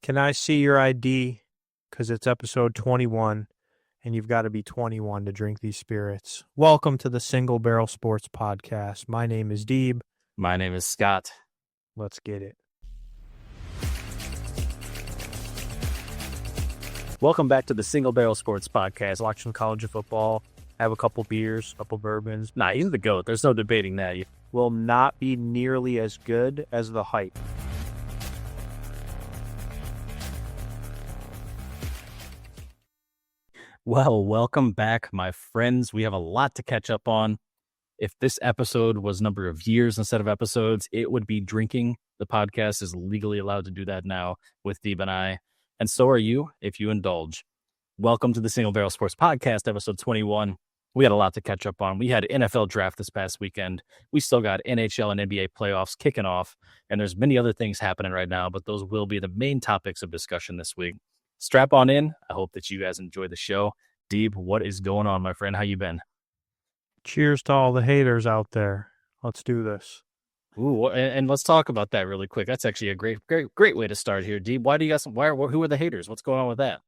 Can I see your ID? Because it's episode 21, and you've got to be 21 to drink these spirits. Welcome to the Single Barrel Sports Podcast. My name is Deeb. My name is Scott. Let's get it. Welcome back to the Single Barrel Sports Podcast. Watch some college football, have a couple beers, a couple bourbons. Nah, he's the GOAT. There's no debating that. Will not be nearly as good as the hype. Well, welcome back, my friends. We have a lot to catch up on. If this episode was number of years instead of episodes, it would be drinking. The podcast is legally allowed to do that now with Deeb and I. And so are you, if you indulge. Welcome to the Single Barrel Sports Podcast, episode 21. We had a lot to catch up on. We had NFL draft this past weekend. We still got NHL and NBA playoffs kicking off. And there's many other things happening right now, but those will be the main topics of discussion this week. Strap on in. I hope that you guys enjoy the show. Deeb, what is going on, my friend? How you been? Cheers to all the haters out there. Let's do this. Ooh, and let's talk about that really quick. That's actually a great way to start here, Deeb. Why do you guys? Who are the haters? What's going on with that?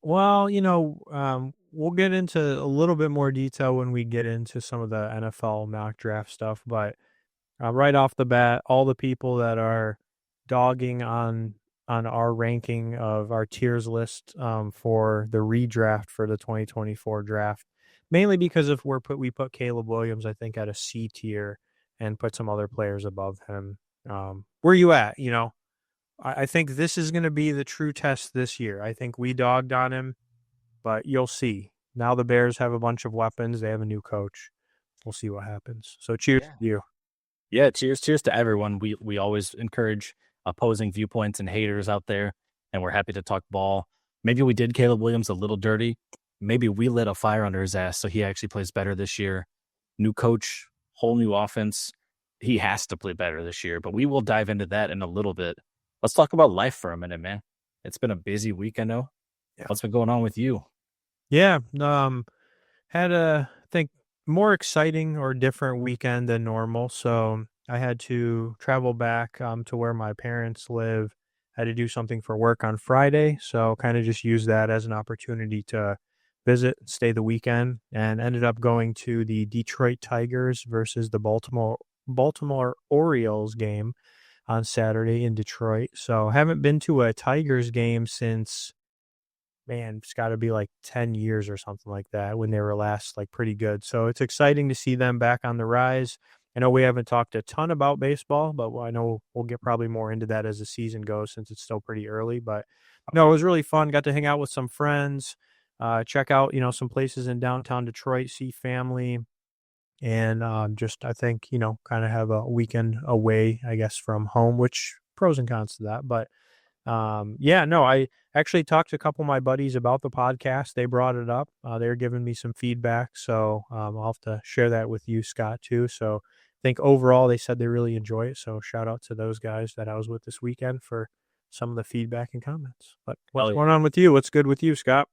Well, we'll get into a little bit more detail when we get into some of the NFL mock draft stuff. But right off the bat, all the people that are dogging on our ranking of our tiers list for the redraft for the 2024 draft, mainly because if we put Caleb Williams, I think, at a C tier and put some other players above him. Where you at? I think this is going to be the true test this year. I think we dogged on him, but you'll see. Now the Bears have a bunch of weapons. They have a new coach. We'll see what happens. So cheers to you. Yeah, cheers to everyone. We always encourage opposing viewpoints and haters out there, and we're happy to talk ball. Maybe we did Caleb Williams a little dirty. Maybe we lit a fire under his ass, so he actually plays better this year. New coach, whole new offense. He has to play better this year, but we will dive into that in a little bit. Let's talk about life for a minute, man. It's been a busy week, I know. Yeah. What's been going on with you? Yeah, had a, I think, more exciting or different weekend than normal. So I had to travel back to where my parents live. I had to do something for work on Friday, so kind of just used that as an opportunity to visit, stay the weekend, and ended up going to the Detroit Tigers versus the Baltimore Orioles game on Saturday in Detroit. So haven't been to a Tigers game since, man, it's got to be like 10 years or something like that, when they were last like pretty good. So it's exciting to see them back on the rise. I know we haven't talked a ton about baseball, but I know we'll get probably more into that as the season goes, since it's still pretty early. But no, it was really fun. Got to hang out with some friends, check out, some places in downtown Detroit, see family. And just, I think, kind of have a weekend away, I guess, from home, which pros and cons to that. But I actually talked to a couple of my buddies about the podcast. They brought it up. They're giving me some feedback. So I'll have to share that with you, Scott, too. So I think overall they said they really enjoy it. So shout out to those guys that I was with this weekend for some of the feedback and comments. But what's going on with you? What's good with you, Scott?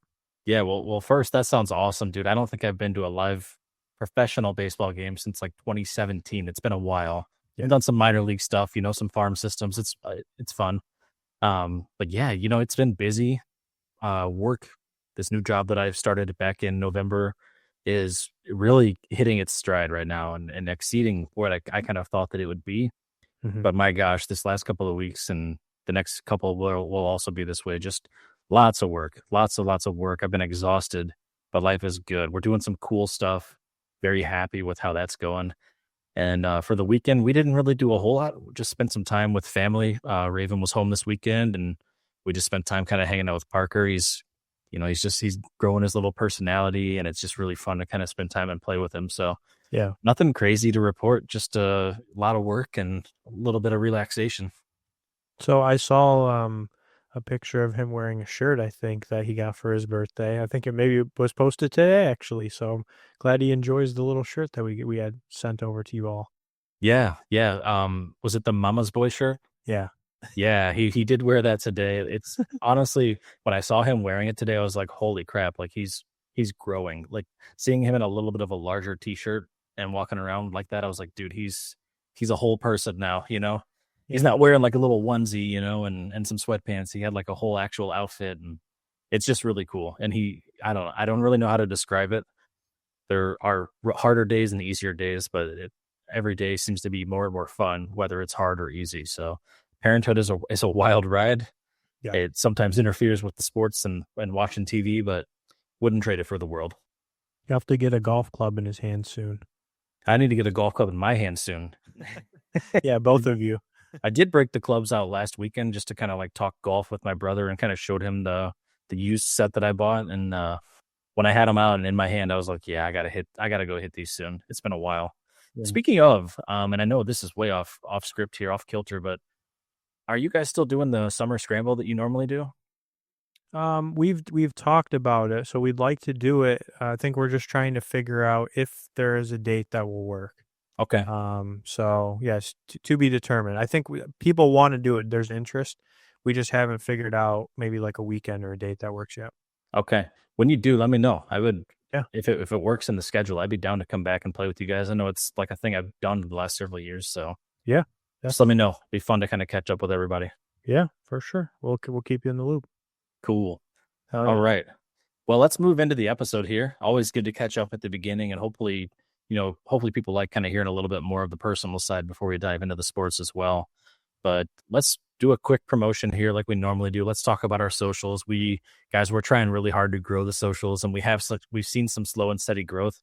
Yeah, well, first, that sounds awesome, dude. I don't think I've been to a live professional baseball game since like 2017. It's been a while. Yeah. I've done some minor league stuff, some farm systems. It's fun. But yeah, it's been busy. Work, this new job that I've started back in November is really hitting its stride right now and exceeding what I kind of thought that it would be. Mm-hmm. But my gosh, this last couple of weeks and the next couple will also be this way. Just lots of work, lots of work. I've been exhausted, but life is good. We're doing some cool stuff. Very happy with how that's going. And for the weekend, we didn't really do a whole lot. We just spent some time with family. Raven was home this weekend, and we just spent time kind of hanging out with Parker. He's growing his little personality, and it's just really fun to kind of spend time and play with him. So yeah, nothing crazy to report, just a lot of work and a little bit of relaxation. So I saw a picture of him wearing a shirt, I think, that he got for his birthday. I think it maybe was posted today, actually. So I'm glad he enjoys the little shirt that we had sent over to you all. Yeah. Was it the Mama's Boy shirt? Yeah. Yeah, he did wear that today. It's honestly, when I saw him wearing it today, I was like, holy crap, like he's growing. Like seeing him in a little bit of a larger t-shirt and walking around like that, I was like, dude, he's a whole person now, he's Yeah. not wearing like a little onesie, and some sweatpants. He had like a whole actual outfit, and it's just really cool. And I don't really know how to describe it. There are harder days and easier days, but every day seems to be more and more fun, whether it's hard or easy. So parenthood is a wild ride. Yeah. It sometimes interferes with the sports and watching TV, but wouldn't trade it for the world. You have to get a golf club in his hand soon. I need to get a golf club in my hand soon. Yeah, both of you. I did break the clubs out last weekend just to kind of like talk golf with my brother and kind of showed him the used set that I bought. And when I had them out and in my hand, I was like, yeah, I gotta go hit these soon. It's been a while. Yeah. Speaking of, and I know this is way off script here, off kilter, but are you guys still doing the summer scramble that you normally do? We've talked about it, so we'd like to do it. I think we're just trying to figure out if there is a date that will work. Okay. So yes, to be determined. I think people want to do it. There's interest. We just haven't figured out maybe like a weekend or a date that works yet. Okay. When you do, let me know. I would, Yeah. if it works in the schedule, I'd be down to come back and play with you guys. I know it's like a thing I've done the last several years, so Yeah. just let Definitely. me know. Be fun to kind of catch up with everybody. Yeah, for sure. We'll keep you in the loop. Cool. Hell All yeah. right. Well, let's move into the episode here. Always good to catch up at the beginning, and hopefully people like kind of hearing a little bit more of the personal side before we dive into the sports as well. But let's do a quick promotion here like we normally do. Let's talk about our socials. We're trying really hard to grow the socials, and we've seen some slow and steady growth,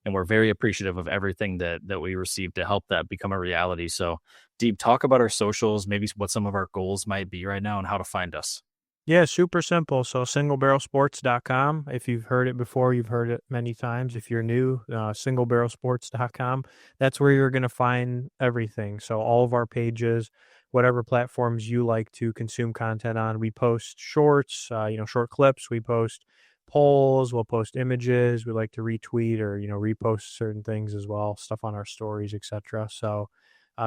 and we're very appreciative of everything that we receive to help that become a reality. So, Deep, talk about our socials, maybe what some of our goals might be right now and how to find us. Yeah, super simple. So singlebarrelsports.com. If you've heard it before, you've heard it many times. If you're new, singlebarrelsports.com. That's where you're going to find everything. So all of our pages, whatever platforms you like to consume content on, we post shorts, short clips. We post polls. We'll post images. We like to retweet or, repost certain things as well, stuff on our stories, etc. So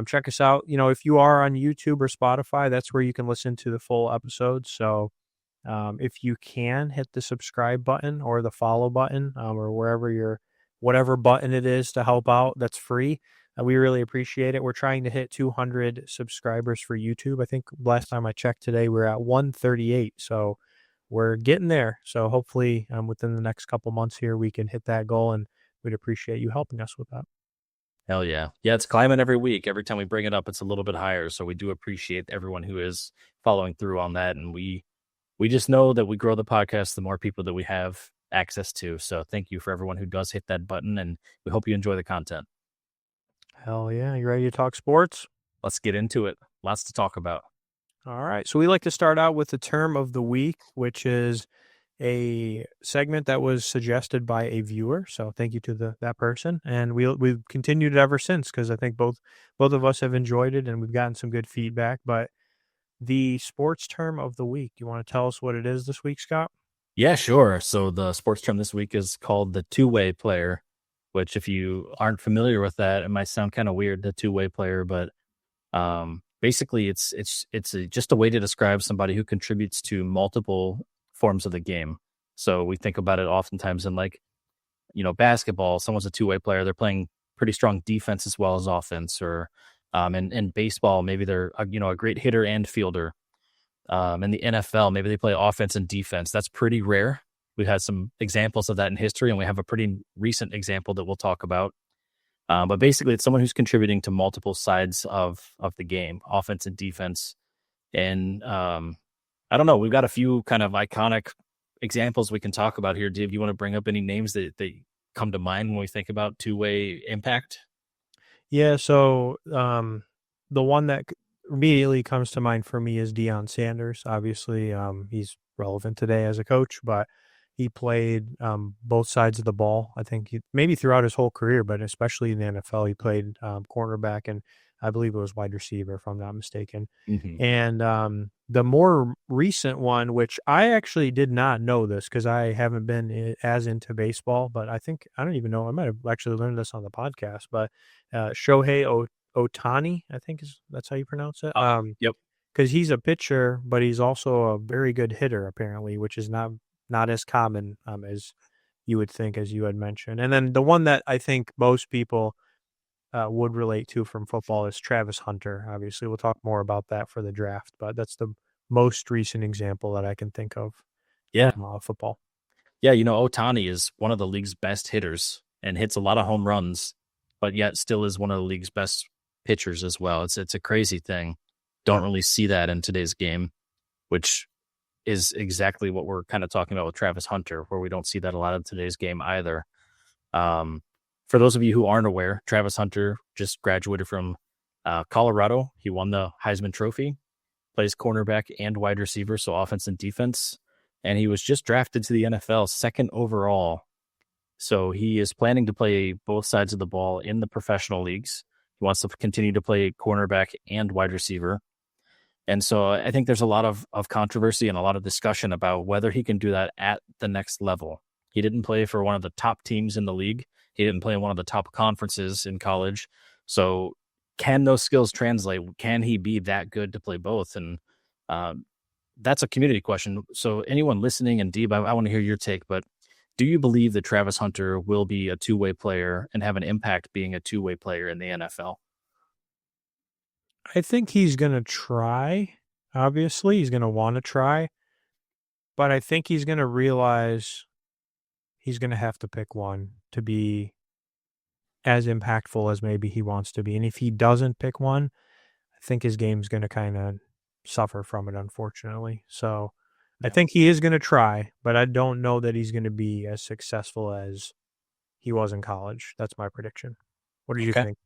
check us out. If you are on YouTube or Spotify, that's where you can listen to the full episodes. So if you can hit the subscribe button or the follow button or whatever button it is to help out, that's free. We really appreciate it. We're trying to hit 200 subscribers for YouTube. I think last time I checked today, we're at 138. So we're getting there. So hopefully within the next couple months here, we can hit that goal, and we'd appreciate you helping us with that. Hell yeah. Yeah, it's climbing every week. Every time we bring it up, it's a little bit higher. So we do appreciate everyone who is following through on that. And we just know that we grow the podcast, the more people that we have access to. So thank you for everyone who does hit that button, and we hope you enjoy the content. Hell yeah. You ready to talk sports? Let's get into it. Lots to talk about. All right. So we like to start out with the term of the week, which is a segment that was suggested by a viewer. So thank you to that person, and we've continued it ever since because I think both of us have enjoyed it and we've gotten some good feedback. But the sports term of the week, you want to tell us what it is this week, Scott? Yeah, sure. So the sports term this week is called the two-way player, which if you aren't familiar with that, it might sound kind of weird, the two-way player, but basically just a way to describe somebody who contributes to multiple forms of the game. So we think about it oftentimes in like, basketball, someone's a two-way player, they're playing pretty strong defense as well as offense, or in baseball, maybe they're a great hitter and fielder. In the NFL, maybe they play offense and defense. That's pretty rare. We've had some examples of that in history, and we have a pretty recent example that we'll talk about. But basically, it's someone who's contributing to multiple sides of the game, offense and defense. And I don't know, we've got a few kind of iconic examples we can talk about here. Dave, you want to bring up any names that come to mind when we think about two-way impact? Yeah. So the one that immediately comes to mind for me is Deion Sanders. Obviously, he's relevant today as a coach, but he played both sides of the ball. I think maybe throughout his whole career, but especially in the NFL, he played cornerback and I believe it was wide receiver, if I'm not mistaken. Mm-hmm. And the more recent one, which I actually did not know this because I haven't been as into baseball, but I don't even know. I might have actually learned this on the podcast, but Shohei Ohtani, I think that's how you pronounce it. Yep. Because he's a pitcher, but he's also a very good hitter, apparently, which is not as common as you would think, as you had mentioned. And then the one that I think most people would relate to from football is Travis Hunter. Obviously, we'll talk more about that for the draft, but that's the most recent example that I can think of Yeah. from football. Yeah, Ohtani is one of the league's best hitters and hits a lot of home runs, but yet still is one of the league's best pitchers as well. It's a crazy thing. Yeah. Don't really see that in today's game, which is exactly what we're kind of talking about with Travis Hunter, where we don't see that a lot in today's game either. Um, for those of you who aren't aware, Travis Hunter just graduated from Colorado. He won the Heisman Trophy, plays cornerback and wide receiver, so offense and defense. And he was just drafted to the NFL second overall. So he is planning to play both sides of the ball in the professional leagues. He wants to continue to play cornerback and wide receiver. And so I think there's a lot of controversy and a lot of discussion about whether he can do that at the next level. He didn't play for one of the top teams in the league. He didn't play in one of the top conferences in college. So can those skills translate? Can he be that good to play both? And that's a community question. So anyone listening, and Deeb, I want to hear your take, but do you believe that Travis Hunter will be a two-way player and have an impact being a two-way player in the NFL? I think he's going to try. Obviously, he's going to want to try, but I think he's going to realize he's going to have to pick one to be as impactful as maybe he wants to be. And if he doesn't pick one, I think his game's going to kind of suffer from it, unfortunately. So I Yeah. think he is going to try, but I don't know that he's going to be as successful as he was in college. That's my prediction. What do you Okay. think?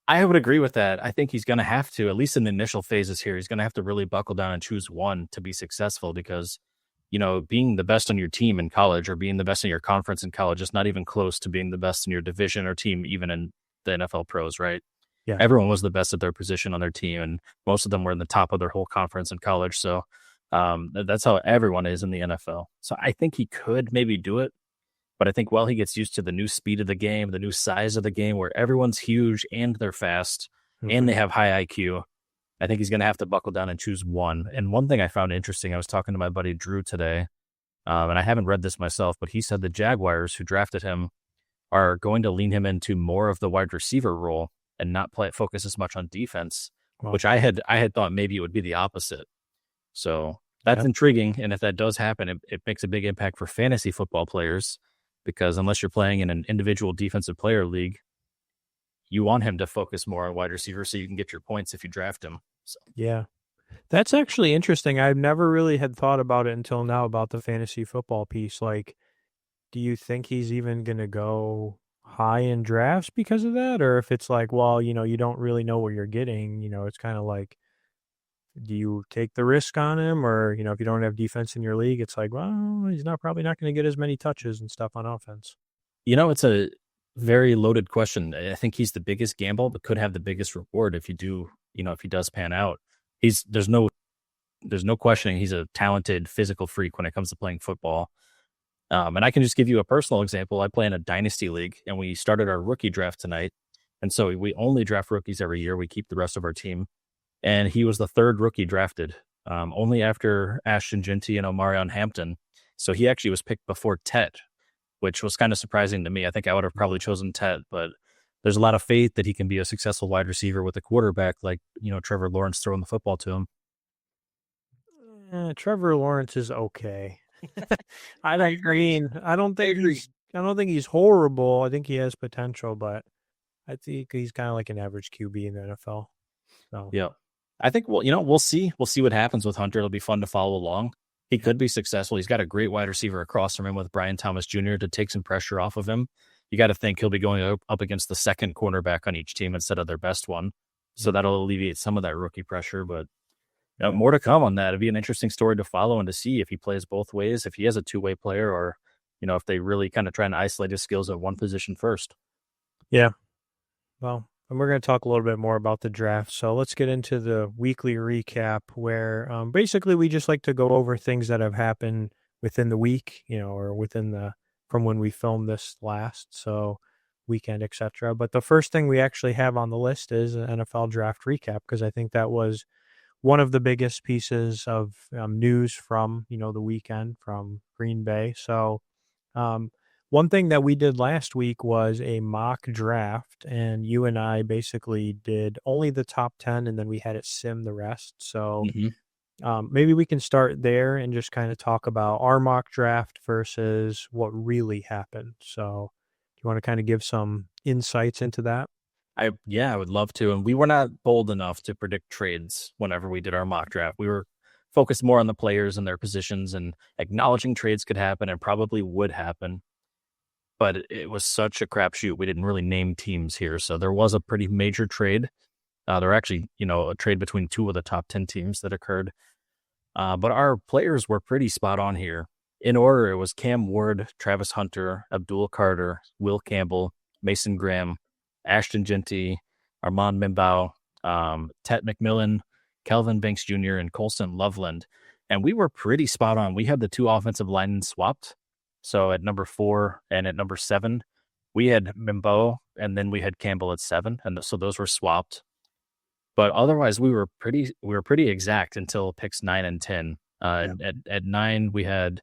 I would agree with that. I think he's going to have to, at least in the initial phases here, he's going to have to really buckle down and choose one to be successful because, being the best on your team in college or being the best in your conference in college is not even close to being the best in your division or team, even in the NFL pros, right? Yeah. Everyone was the best at their position on their team, and most of them were in the top of their whole conference in college. So that's how everyone is in the NFL. So I think he could maybe do it. But I think while he gets used to the new speed of the game, the new size of the game, where everyone's huge and they're fast and Mhm. they have high IQ, I think he's going to have to buckle down and choose one. And one thing I found interesting, I was talking to my buddy Drew today, and I haven't read this myself, but he said the Jaguars, who drafted him, are going to lean him into more of the wide receiver role and not focus as much on defense, Well, which I had thought maybe it would be the opposite. So that's yeah. intriguing. And if that does happen, it makes a big impact for fantasy football players because unless you're playing in an individual defensive player league, you want him to focus more on wide receiver so you can get your points if you draft him. So Yeah. That's actually interesting. I've never really had thought about it until now about the fantasy football piece. Like, do you think he's even going to go high in drafts because of that? Or if it's like, well, you don't really know what you're getting, it's kind of like, do you take the risk on him? Or, if you don't have defense in your league, it's like, well, he's probably not going to get as many touches and stuff on offense. it's a very loaded question. I think he's the biggest gamble, but could have the biggest reward if you do, if he does pan out. He's there's no questioning he's a talented physical freak when it comes to playing football. And I can just give you a personal example. I play in a dynasty league, and we started our rookie draft tonight. And so we only draft rookies every year. We keep the rest of our team. And he was the third rookie drafted, only after Ashton Genty and Omarion Hampton. So he actually was picked before Tet, which was kind of surprising to me. I think I would have probably chosen Tet, but there's a lot of faith that he can be a successful wide receiver with a quarterback like, Trevor Lawrence throwing the football to him. Trevor Lawrence is okay. I I don't agree. I don't I think agree. he's horrible. I think he has potential, but I think he's kind of like an average QB in the NFL. So, Yeah. I think we'll see. We'll see what happens with Hunter. It'll be fun to follow along. He yeah. could be successful. He's got a great wide receiver across from him with Brian Thomas Jr. to take some pressure off of him. You got to think he'll be going up against the second cornerback on each team instead of their best one. So Mhm. that'll alleviate some of that rookie pressure. But Yeah. more to come on that. It'd be an interesting story to follow and to see if he plays both ways, if he has a two-way player, or if they really kind of try and isolate his skills at one position first. Yeah. Well, and we're going to talk a little bit more about the draft. So let's get into the weekly recap where basically we just like to go over things that have happened within the week, or from when we filmed this last. So weekend, etc. But the first thing we actually have on the list is an NFL draft recap because I think that was one of the biggest pieces of news from the weekend from Green Bay. So um, one thing that we did last week was a mock draft, and you and I basically did only the top 10, and then we had it sim the rest. So Hmm. maybe we can start there and just kind of talk about our mock draft versus what really happened. So, do you want to kind of give some insights into that? I would love to. And we were not bold enough to predict trades whenever we did our mock draft. We were focused more on the players and their positions and acknowledging trades could happen and probably would happen. But it was such a crapshoot. We didn't really name teams here. So there was a pretty major trade. There were actually, a trade between two of the top 10 teams that occurred. But our players were pretty spot on here. In order, it was Cam Ward, Travis Hunter, Abdul Carter, Will Campbell, Mason Graham, Ashton Genty, Armand Mimbao, Tet McMillan, Kelvin Banks Jr., and Colston Loveland. And we were pretty spot on. We had the two offensive linemen swapped. So at number 4 and at number 7, we had Mimbao, and then we had Campbell at 7. And so those were swapped. But otherwise, we were pretty exact until picks 9 and 10. Yeah. At 9, we had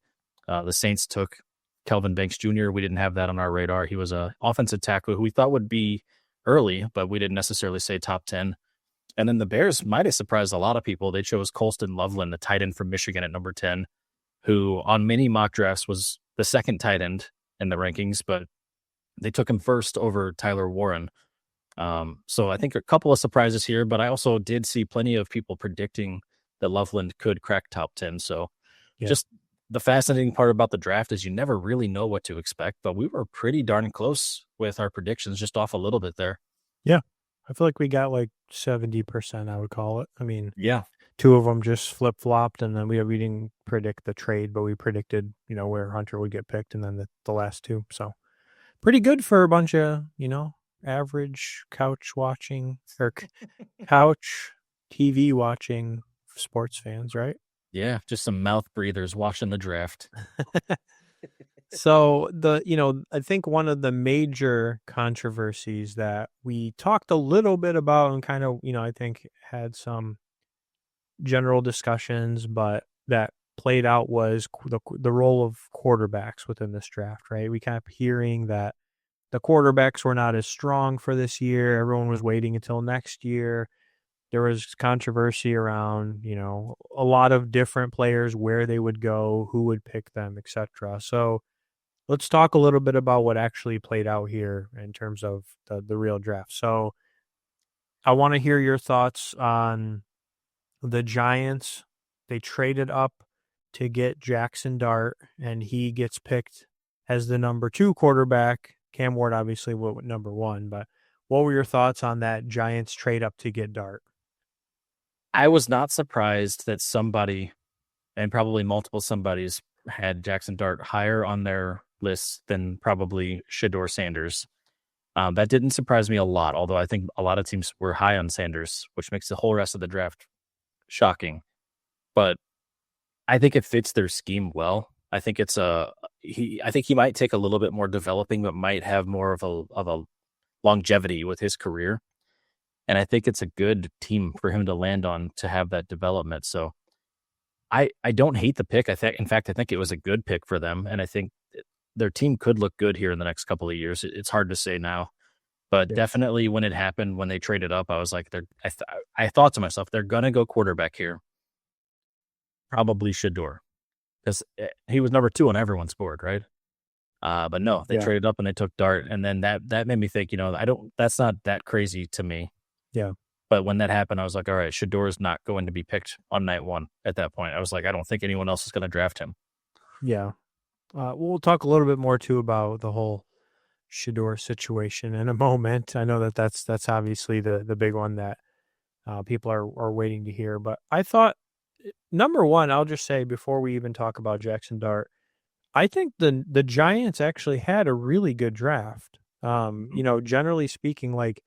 the Saints took Kelvin Banks Jr. We didn't have that on our radar. He was a offensive tackle who we thought would be early, but we didn't necessarily say top 10. And then the Bears might have surprised a lot of people. They chose Colston Loveland, the tight end from Michigan at number 10, who on many mock drafts was the second tight end in the rankings, but they took him first over Tyler Warren. So I think a couple of surprises here, but I also did see plenty of people predicting that Loveland could crack top 10. So Yeah. just the fascinating part about the draft is you never really know what to expect, but we were pretty darn close with our predictions, just off a little bit there. Yeah. I feel like we got like 70%, I would call it. I mean, Yeah. two of them just flip flopped, and then we didn't predict the trade, but we predicted, where Hunter would get picked, and then the last two. So pretty good for a bunch of, average couch watching or couch TV watching sports fans, right? Yeah. Just some mouth breathers watching the draft. So I think one of the major controversies that we talked a little bit about and kind of, I think had some general discussions, but that played out was the role of quarterbacks within this draft, right? We kept hearing that the quarterbacks were not as strong for this year. Everyone was waiting until next year. There was controversy around, a lot of different players, where they would go, who would pick them, etc. So let's talk a little bit about what actually played out here in terms of the real draft. So I want to hear your thoughts on the Giants. They traded up to get Jackson Dart, and he gets picked as the number 2 quarterback. Cam Ward obviously went number 1, but what were your thoughts on that Giants trade up to get Dart? I was not surprised that somebody, and probably multiple somebodies, had Jackson Dart higher on their list than probably Shedeur Sanders. That didn't surprise me a lot, although I think a lot of teams were high on Sanders, which makes the whole rest of the draft shocking. But I think it fits their scheme well. I think I think he might take a little bit more developing, but might have more of a longevity with his career. And I think it's a good team for him to land on to have that development. So I don't hate the pick. In fact, I think it was a good pick for them. And I think their team could look good here in the next couple of years. It's hard to say now, but Yeah. definitely when it happened, when they traded up, I was like, I thought to myself, they're going to go quarterback here. Probably Shedeur, because he was number 2 on everyone's board, right? But no, they Yeah. traded up and they took Dart, and then that made me think, that's not that crazy to me. Yeah. But when that happened, I was like, all right, Shedeur is not going to be picked on night 1. At that point, I was like, I don't think anyone else is going to draft him. Yeah. We'll talk a little bit more too about the whole Shedeur situation in a moment. I know that's obviously the big one that people are waiting to hear. But I thought, number one, I'll just say before we even talk about Jackson Dart, I think the Giants actually had a really good draft. Generally speaking, like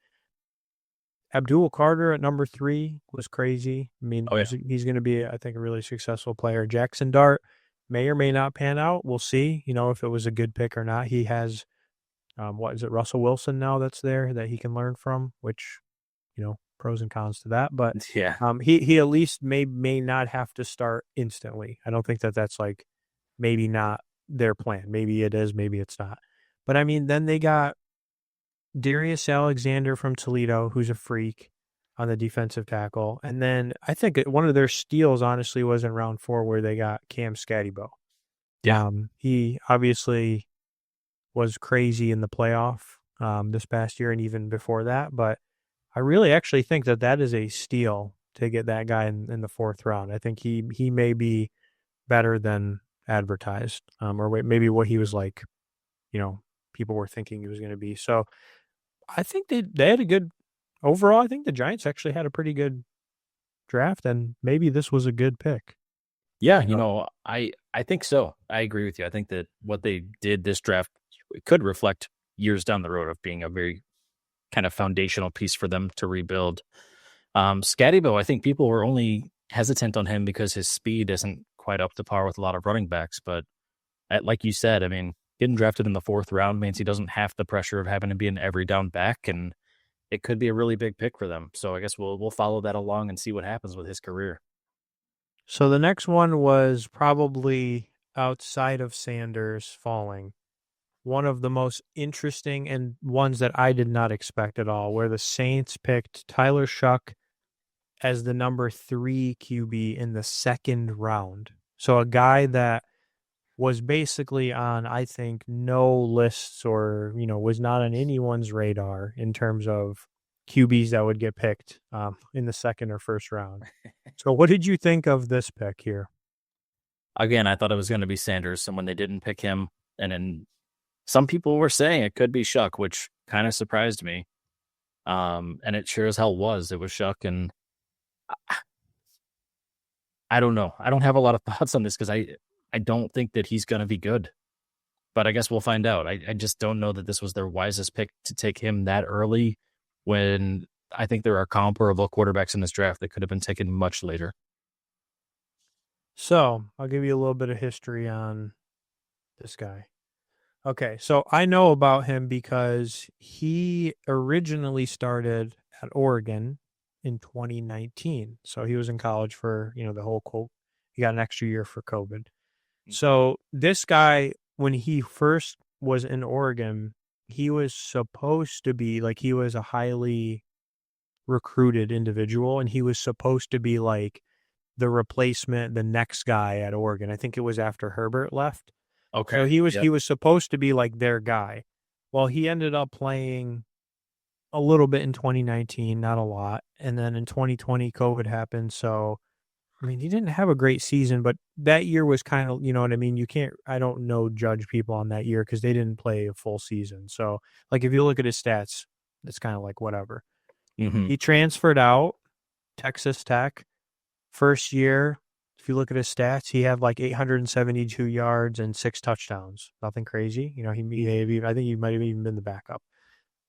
Abdul Carter at number 3 was crazy. I mean, Oh yeah, he's going to be, I think, a really successful player. Jackson Dart may or may not pan out. We'll see, if it was a good pick or not. He has, what is it, Russell Wilson now that's there that he can learn from, which, pros and cons to that. But yeah, he at least may not have to start instantly. I don't think that's like maybe not their plan. Maybe it is, maybe it's not. But I mean, then they got Darius Alexander from Toledo, who's a freak on the defensive tackle. And then I think one of their steals, honestly, was in round 4 where they got Cam Scattybo. Yeah. He obviously was crazy in the playoff this past year and even before that. But I really actually think that that is a steal to get that guy in the 4th round. I think he may be better than advertised, or maybe what he was like, people were thinking he was going to be. So I think they had a good overall. I think the Giants actually had a pretty good draft, and maybe this was a good pick. Yeah, I think so. I agree with you. I think that what they did this draft could reflect years down the road of being a very kind of foundational piece for them to rebuild. Scattybo, I think people were only hesitant on him because his speed isn't quite up to par with a lot of running backs. But like you said, I mean, getting drafted in the 4th round means he doesn't have the pressure of having to be an every down back, and it could be a really big pick for them. So I guess we'll follow that along and see what happens with his career. So the next one was probably outside of Sanders falling. One of the most interesting and ones that I did not expect at all, where the Saints picked Tyler Shuck as the number 3 QB in the 2nd round. So a guy that was basically on, I think, no lists or, was not on anyone's radar in terms of QBs that would get picked in the 2nd or 1st round. So what did you think of this pick here? Again, I thought it was going to be Sanders, and when they didn't pick him, and then some people were saying it could be Shuck, which kind of surprised me. And it sure as hell was. It was Shuck, and I don't know. I don't have a lot of thoughts on this because I don't think that he's going to be good. But I guess we'll find out. I just don't know that this was their wisest pick to take him that early when I think there are comparable quarterbacks in this draft that could have been taken much later. So I'll give you a little bit of history on this guy. Okay, so I know about him because he originally started at Oregon in 2019. So he was in college for, the whole he got an extra year for COVID. So this guy, when he first was in Oregon, he was supposed to be like, he was a highly recruited individual, and he was supposed to be like the replacement, the next guy at Oregon. I think it was after Herbert left. Okay. So he was supposed to be like their guy. Well, he ended up playing a little bit in 2019, not a lot. And then in 2020, COVID happened. So, I mean, he didn't have a great season, but that year was kind of, you know what I mean? I don't know, judge people on that year because they didn't play a full season. So, like, if you look at his stats, it's kind of like whatever. Mm-hmm. He transferred out, Texas Tech. First year, if you look at his stats, he had like 872 yards and 6 touchdowns. Nothing crazy. I think he might have even been the backup.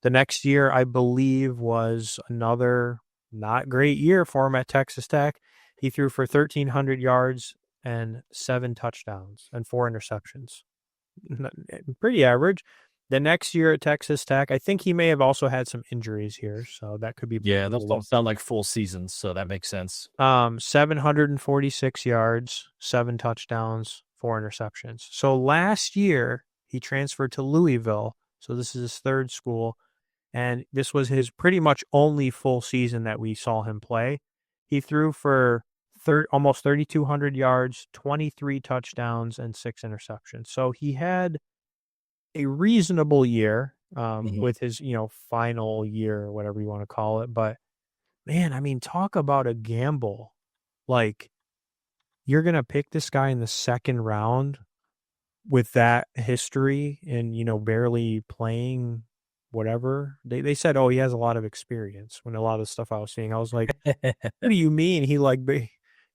The next year, I believe, was another not great year for him at Texas Tech. He threw for 1,300 yards and 7 touchdowns and 4 interceptions. Pretty average. The next year at Texas Tech, I think he may have also had some injuries here, so that could be. Yeah, those don't sound like full seasons, so that makes sense. 746 yards, 7 touchdowns, 4 interceptions. So last year, he transferred to Louisville, so this is his 3rd school, and this was his pretty much only full season that we saw him play. He threw for almost 3,200 yards, 23 touchdowns, and 6 interceptions. So he had a reasonable year with his, final year or whatever you want to call it. But man, I mean, talk about a gamble. Like, you're going to pick this guy in the 2nd round with that history and, barely playing whatever. They said, oh, he has a lot of experience. When a lot of the stuff I was seeing, I was like, what do you mean?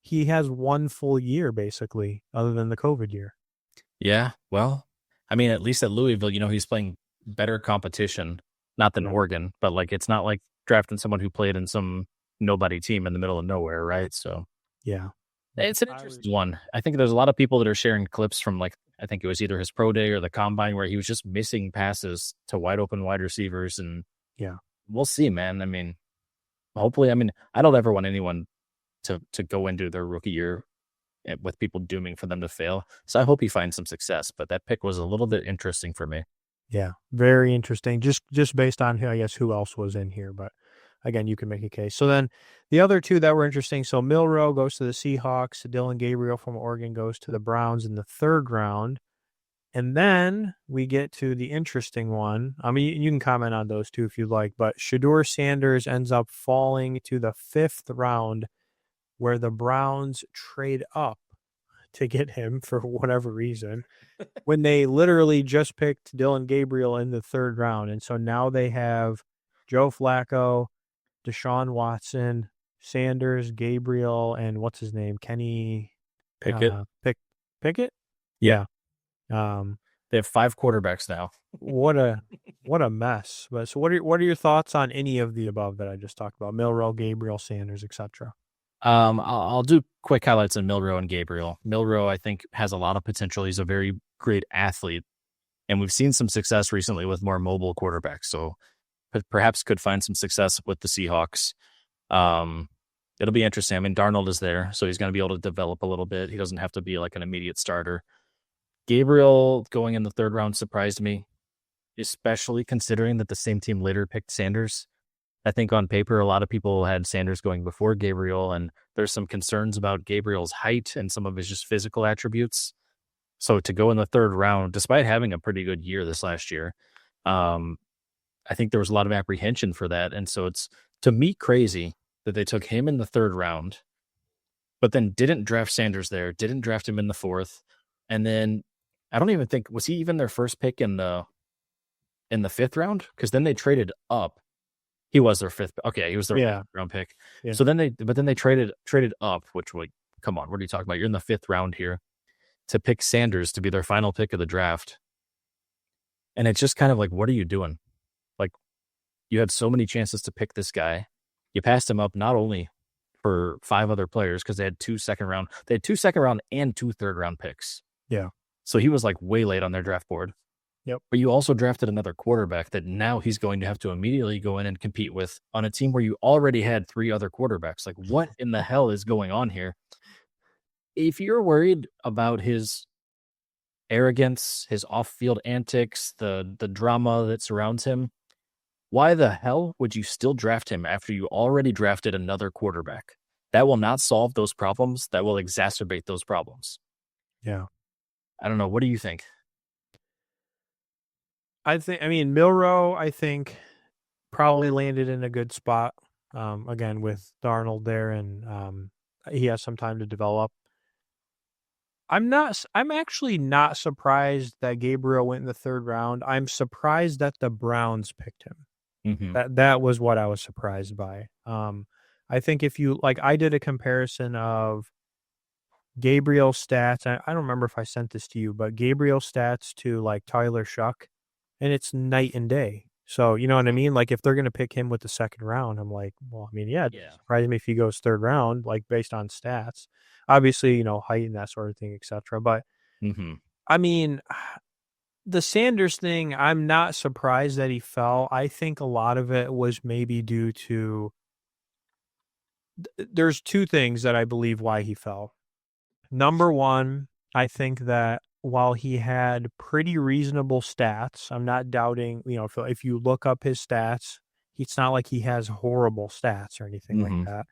He has 1 full year basically, other than the COVID year. Yeah, well, I mean, at least at Louisville, he's playing better competition, not than Oregon, but like it's not like drafting someone who played in some nobody team in the middle of nowhere, right? So yeah, it's an interesting one. I think there's a lot of people that are sharing clips from I think it was either his pro day or the combine where he was just missing passes to wide open wide receivers, and yeah, we'll see, man. I mean, hopefully, I don't ever want anyone to go into their rookie year with people dooming for them to fail. So I hope he finds some success. But that pick was a little bit interesting for me. Yeah, very interesting. Just based on I guess who else was in here, but again, you can make a case. So then the other two that were interesting. So Milrow goes to the Seahawks. Dylan Gabriel from Oregon goes to the Browns in the third round. And then we get to the interesting one. I mean, you can comment on those two if you'd like, but Shador Sanders ends up falling to the fifth round where the Browns trade up to get him for whatever reason when they literally just picked Dylan Gabriel in the third round. And so now they have Joe Flacco, Deshaun Watson, Sanders, Gabriel, and what's his name? Kenny Pickett. Pickett? Yeah. Yeah. They have 5 quarterbacks now. What a mess. But so what are your thoughts on any of the above that I just talked about? Milrow, Gabriel, Sanders, etc. I'll do quick highlights on Milrow and Gabriel. Milrow, I think, has a lot of potential. He's a very great athlete, and we've seen some success recently with more mobile quarterbacks. So perhaps could find some success with the Seahawks. It'll be interesting. I mean, Darnold is there, so he's going to be able to develop a little bit. He doesn't have to be like an immediate starter. Gabriel going in the third round surprised me, especially considering that the same team later picked Sanders. I think on paper, a lot of people had Sanders going before Gabriel, and there's some concerns about Gabriel's height and some of his just physical attributes. So to go in the third round, despite having a pretty good year this last year, I think there was a lot of apprehension for that. And so it's, to me, crazy that they took him in the third round, but then didn't draft Sanders there, didn't draft him in the fourth. And then I don't even think, was he even their first pick in the fifth round? Because then they traded up. He was their fifth. Okay, he was their fifth round pick. Yeah. So then they traded up, which, like, come on, what are you talking about? You're in the fifth round here to pick Sanders to be their final pick of the draft. And it's just kind of like, what are you doing? Like, you had so many chances to pick this guy. You passed him up not only for 5 other players, because they had 2 second round and 2 third round picks. Yeah. So he was like way late on their draft board. Yep. But you also drafted another quarterback that now he's going to have to immediately go in and compete with on a team where you already had 3 other quarterbacks. Like, what in the hell is going on here? If you're worried about his arrogance, his off-field antics, the drama that surrounds him, why the hell would you still draft him after you already drafted another quarterback? That will not solve those problems. That will exacerbate those problems. Yeah. I don't know. What do you think? Milrow, I think, probably landed in a good spot. Again, with Darnold there, and he has some time to develop. I'm actually not surprised that Gabriel went in the third round. I'm surprised that the Browns picked him. Mm-hmm. That was what I was surprised by. I think if you I did a comparison of Gabriel stats. I don't remember if I sent this to you, but Gabriel stats to like Tyler Shuck, and it's night and day. So, you know what I mean? Like, if they're going to pick him with the second round, I'm like, well, I mean, yeah, it surprised me if he goes third round, like based on stats. Obviously, height and that sort of thing, etc. But I mean, the Sanders thing, I'm not surprised that he fell. I think a lot of it was maybe due to. There's 2 things that I believe why he fell. Number one, I think that while he had pretty reasonable stats, I'm not doubting, if you look up his stats, it's not like he has horrible stats or anything like that.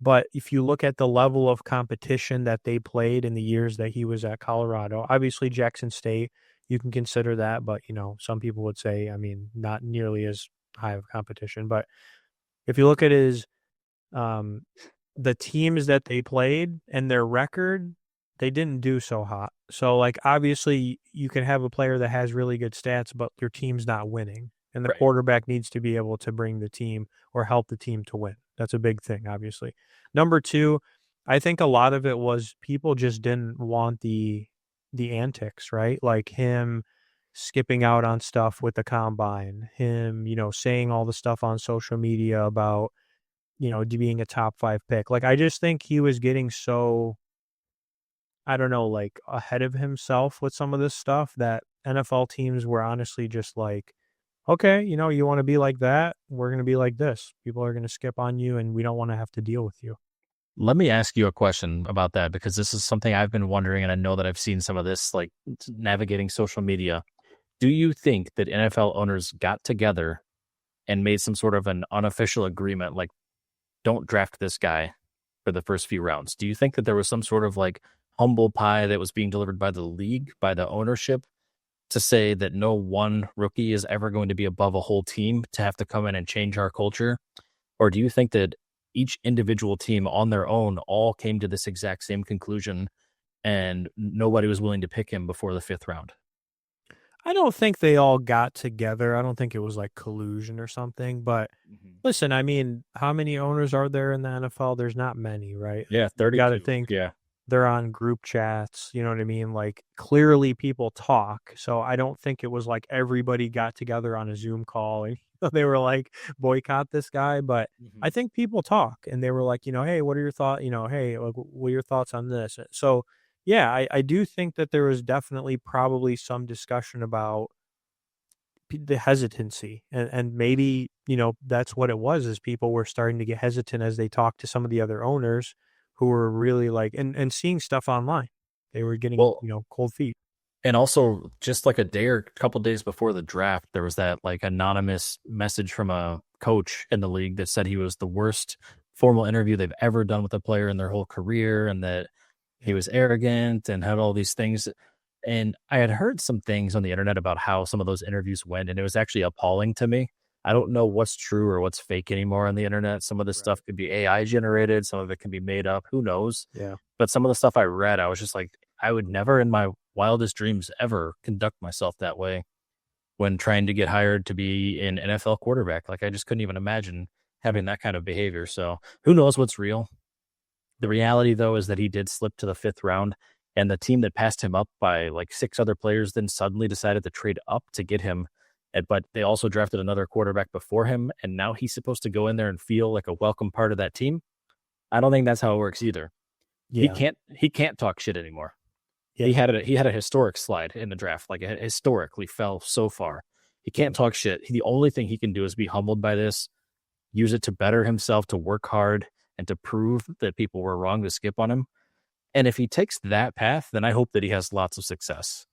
But if you look at the level of competition that they played in the years that he was at Colorado, obviously Jackson State, you can consider that, but, some people would say, not nearly as high of competition. But if you look at his, the teams that they played and their record, they didn't do so hot. So, obviously, you can have a player that has really good stats, but your team's not winning. And the quarterback needs to be able to bring the team or help the team to win. That's a big thing, obviously. Number 2, I think a lot of it was people just didn't want the antics, right? Like him skipping out on stuff with the combine, him, saying all the stuff on social media about, being a top 5 pick. I just think he was getting so, I don't know, ahead of himself with some of this stuff that NFL teams were honestly just like, okay, you want to be like that? We're going to be like this. People are going to skip on you, and we don't want to have to deal with you. Let me ask you a question about that, because this is something I've been wondering, and I know that I've seen some of this, navigating social media. Do you think that NFL owners got together and made some sort of an unofficial agreement, like, don't draft this guy for the first few rounds? Do you think that there was some sort of like humble pie that was being delivered by the league, by the ownership, to say that no one rookie is ever going to be above a whole team to have to come in and change our culture? Or do you think that each individual team on their own all came to this exact same conclusion and nobody was willing to pick him before the fifth round? I don't think they all got together. I don't think it was like collusion or something. But Mhm. listen, I mean, how many owners are there in the NFL? There's not many, right? Yeah, You got to 32. think Yeah. they're on group chats. You know what I mean? Like clearly people talk. So I don't think it was like everybody got together on a Zoom call and they were like boycott this guy. But I Mhm. think people talk and they were like, hey, what are your thoughts? Hey, like, what are your thoughts on this? So yeah, I do think that there was definitely probably some discussion about the hesitancy and maybe that's what it was is people were starting to get hesitant as they talked to some of the other owners who were really like and seeing stuff online they were getting Well, cold feet. and also, just like a day or a couple days before the draft, there was that like anonymous message from a coach in the league that said he was the worst formal interview they've ever done with a player in their whole career, and that he Yeah, was arrogant and had all these things. And I had heard some things on the internet about how some of those interviews went, and it was actually appalling to me. I don't know what's true or what's fake anymore on the internet. Some of this stuff right, could be AI generated, some of it can be made up. Who knows? yeah, But some of the stuff I read, I was just like, I would never in my wildest dreams ever conduct myself that way when trying to get hired to be an NFL quarterback. Like, I just couldn't even imagine having that kind of behavior. So who knows what's real? The reality, though, is that he did slip to the fifth round, and the team that passed him up by like six other players then suddenly decided to trade up to get him. But they also drafted another quarterback before him, and now he's supposed to go in there and feel like a welcome part of that team. I don't think that's how it works either. yeah, He can't talk shit anymore. yeah, He had a historic slide in the draft, like it historically fell so far. He yeah, can't talk shit. The only thing he can do is be humbled by this, use it to better himself, to work hard, and to prove that people were wrong to skip on him. And if he takes that path, then I hope that he has lots of success.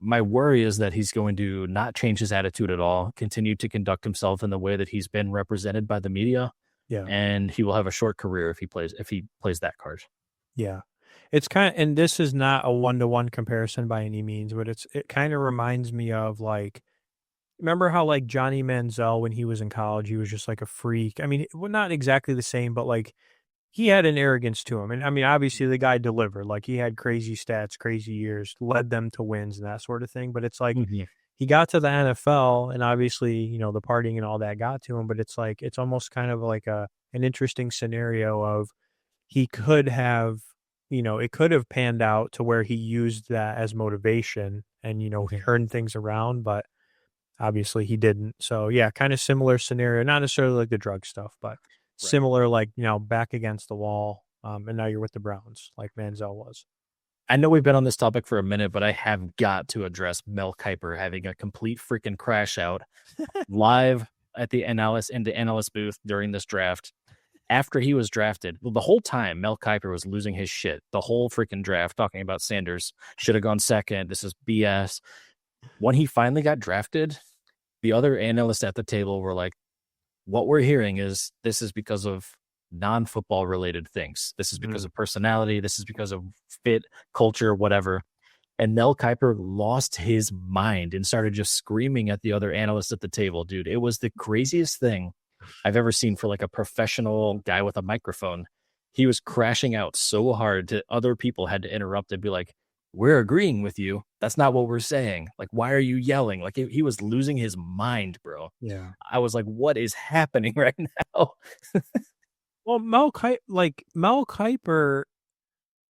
My worry is that he's going to not change his attitude at all, continue to conduct himself in the way that he's been represented by the media, yeah, and he will have a short career if he plays that card. yeah. It's kind of, and this is not a one-to-one comparison by any means, but it kind of reminds me of like remember how like Johnny Manziel when he was in college, he was just like a freak. I mean, well, not exactly the same, but like he had an arrogance to him. And I mean, obviously the guy delivered. Like he had crazy stats, crazy years, led them to wins and that sort of thing. But it's like Mhm. he got to the NFL and obviously, the partying and all that got to him, but it's like it's almost kind of like an interesting scenario of he could have, it could have panned out to where he used that as motivation and, Mhm. turned things around, but obviously, he didn't. So, yeah, kinda similar scenario, not necessarily like the drug stuff, but Right. similar, like, back against the wall, and now you're with the Browns, like Manziel was. I know we've been on this topic for a minute, but I have got to address Mel Kiper having a complete freaking crash out live at the analyst booth during this draft. After he was drafted, well, the whole time Mel Kiper was losing his shit. The whole freaking draft, talking about Sanders should have gone second. This is BS. When he finally got drafted, the other analysts at the table were like, what we're hearing is this is because of non-football related things. This is because Mhm. of personality. This is because of fit, culture, whatever. And Mel Kiper lost his mind and started just screaming at the other analysts at the table. Dude, it was the craziest thing I've ever seen for like a professional guy with a microphone. He was crashing out so hard that other people had to interrupt and be like, we're agreeing with you. That's not what we're saying. Like, why are you yelling? Like, he was losing his mind, bro. Yeah. I was like, what is happening right now? Well, Mel Kiper,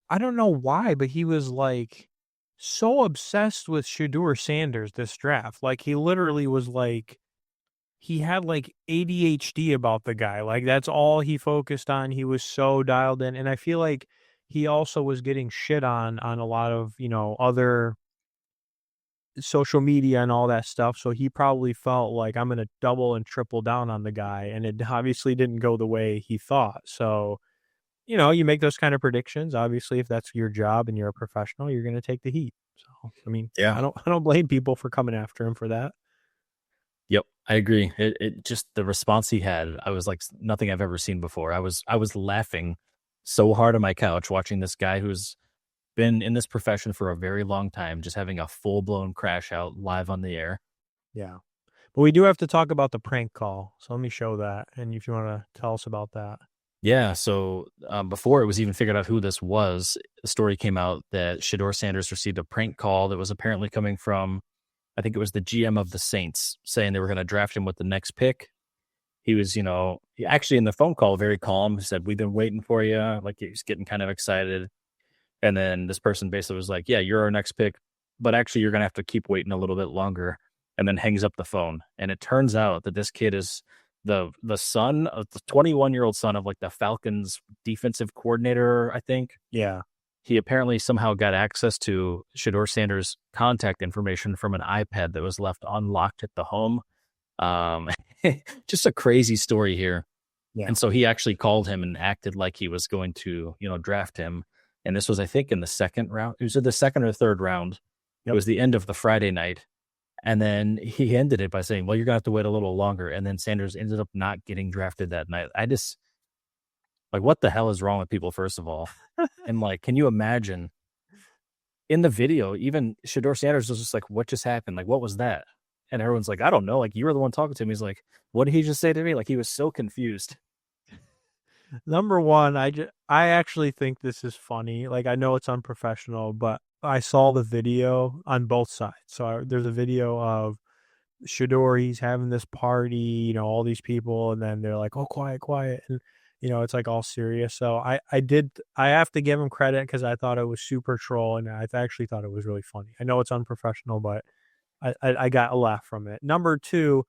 I don't know why, but he was, like, so obsessed with Shedeur Sanders this draft. Like, he literally was, like he had, like, ADHD about the guy, like, that's all he focused on, he was so dialed in, and I feel like he also was getting shit on a lot of, other social media and all that stuff, so he probably felt like, "I'm gonna double and triple down on the guy," and it obviously didn't go the way he thought, so, you make those kind of predictions. Obviously, if that's your job and you're a professional, you're going to take the heat. So, I mean, Yeah. I don't blame people for coming after him for that. Yep, I agree. It just the response he had, I was like nothing I've ever seen before. I was laughing so hard on my couch watching this guy who's been in this profession for a very long time, just having a full blown crash out live on the air. Yeah. But we do have to talk about the prank call. So let me show that. And if you want to tell us about that. Yeah, so before it was even figured out who this was, the story came out that Shador Sanders received a prank call that was apparently coming from, I think it was the GM of the Saints, saying they were going to draft him with the next pick. He was, actually in the phone call, very calm. He said, "We've been waiting for you." Like he was getting kind of excited. And then this person basically was like, "Yeah, you're our next pick, but actually you're going to have to keep waiting a little bit longer." And then hangs up the phone. And it turns out that this kid is the son of the 21-year-old son of like the Falcons defensive coordinator, I think. Yeah. He apparently somehow got access to Shador Sanders' contact information from an iPad that was left unlocked at the home. Um, just a crazy story here. Yeah. And so he actually called him and acted like he was going to, draft him. And this was, I think, in the second round. It was in the second or third round. It Yep. was the end of the Friday night. And then he ended it by saying, "Well, you're going to have to wait a little longer." And then Sanders ended up not getting drafted that night. I just, like, what the hell is wrong with people, first of all? And, like, can you imagine in the video, even Shador Sanders was just like, "What just happened? Like, what was that?" And everyone's like, "I don't know. Like, you were the one talking to him." He's like, "What did he just say to me?" Like, he was so confused. Number one, I actually think this is funny. Like I know it's unprofessional, but I saw the video on both sides. So there's a video of Shador, he's having this party, all these people, and then they're like, "Oh, quiet, quiet," and it's like all serious. So I have to give him credit because I thought it was super troll, and I actually thought it was really funny. I know it's unprofessional, but I got a laugh from it. Number two,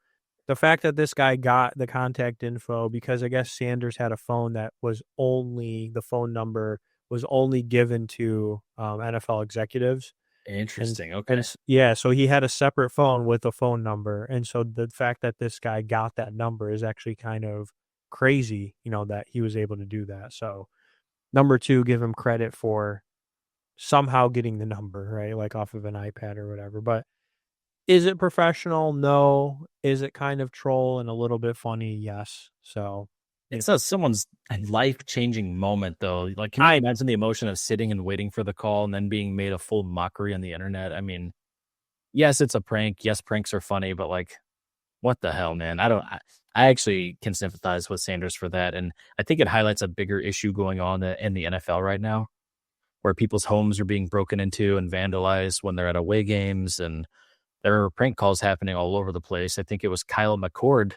the fact that this guy got the contact info because I guess Sanders had a phone that was only the phone number was only given to NFL executives. And Interesting. Okay. yeah, so he had a separate phone with a phone number, and so the fact that this guy got that number is actually kind of crazy, that he was able to do that. So number two, give him credit for somehow getting the number, right? Like off of an iPad or whatever. But is it professional? No. Is it kind of troll and a little bit funny? Yes. So, you know, It's someone's life-changing moment, though. Like, can you I imagine the emotion of sitting and waiting for the call and then being made a full mockery on the internet? I mean, yes, it's a prank. Yes, pranks are funny, but like, what the hell, man? I actually can sympathize with Sanders for that. And I think it highlights a bigger issue going on in the NFL right now, where people's homes are being broken into and vandalized when they're at away games. And there are prank calls happening all over the place. I think it was Kyle McCord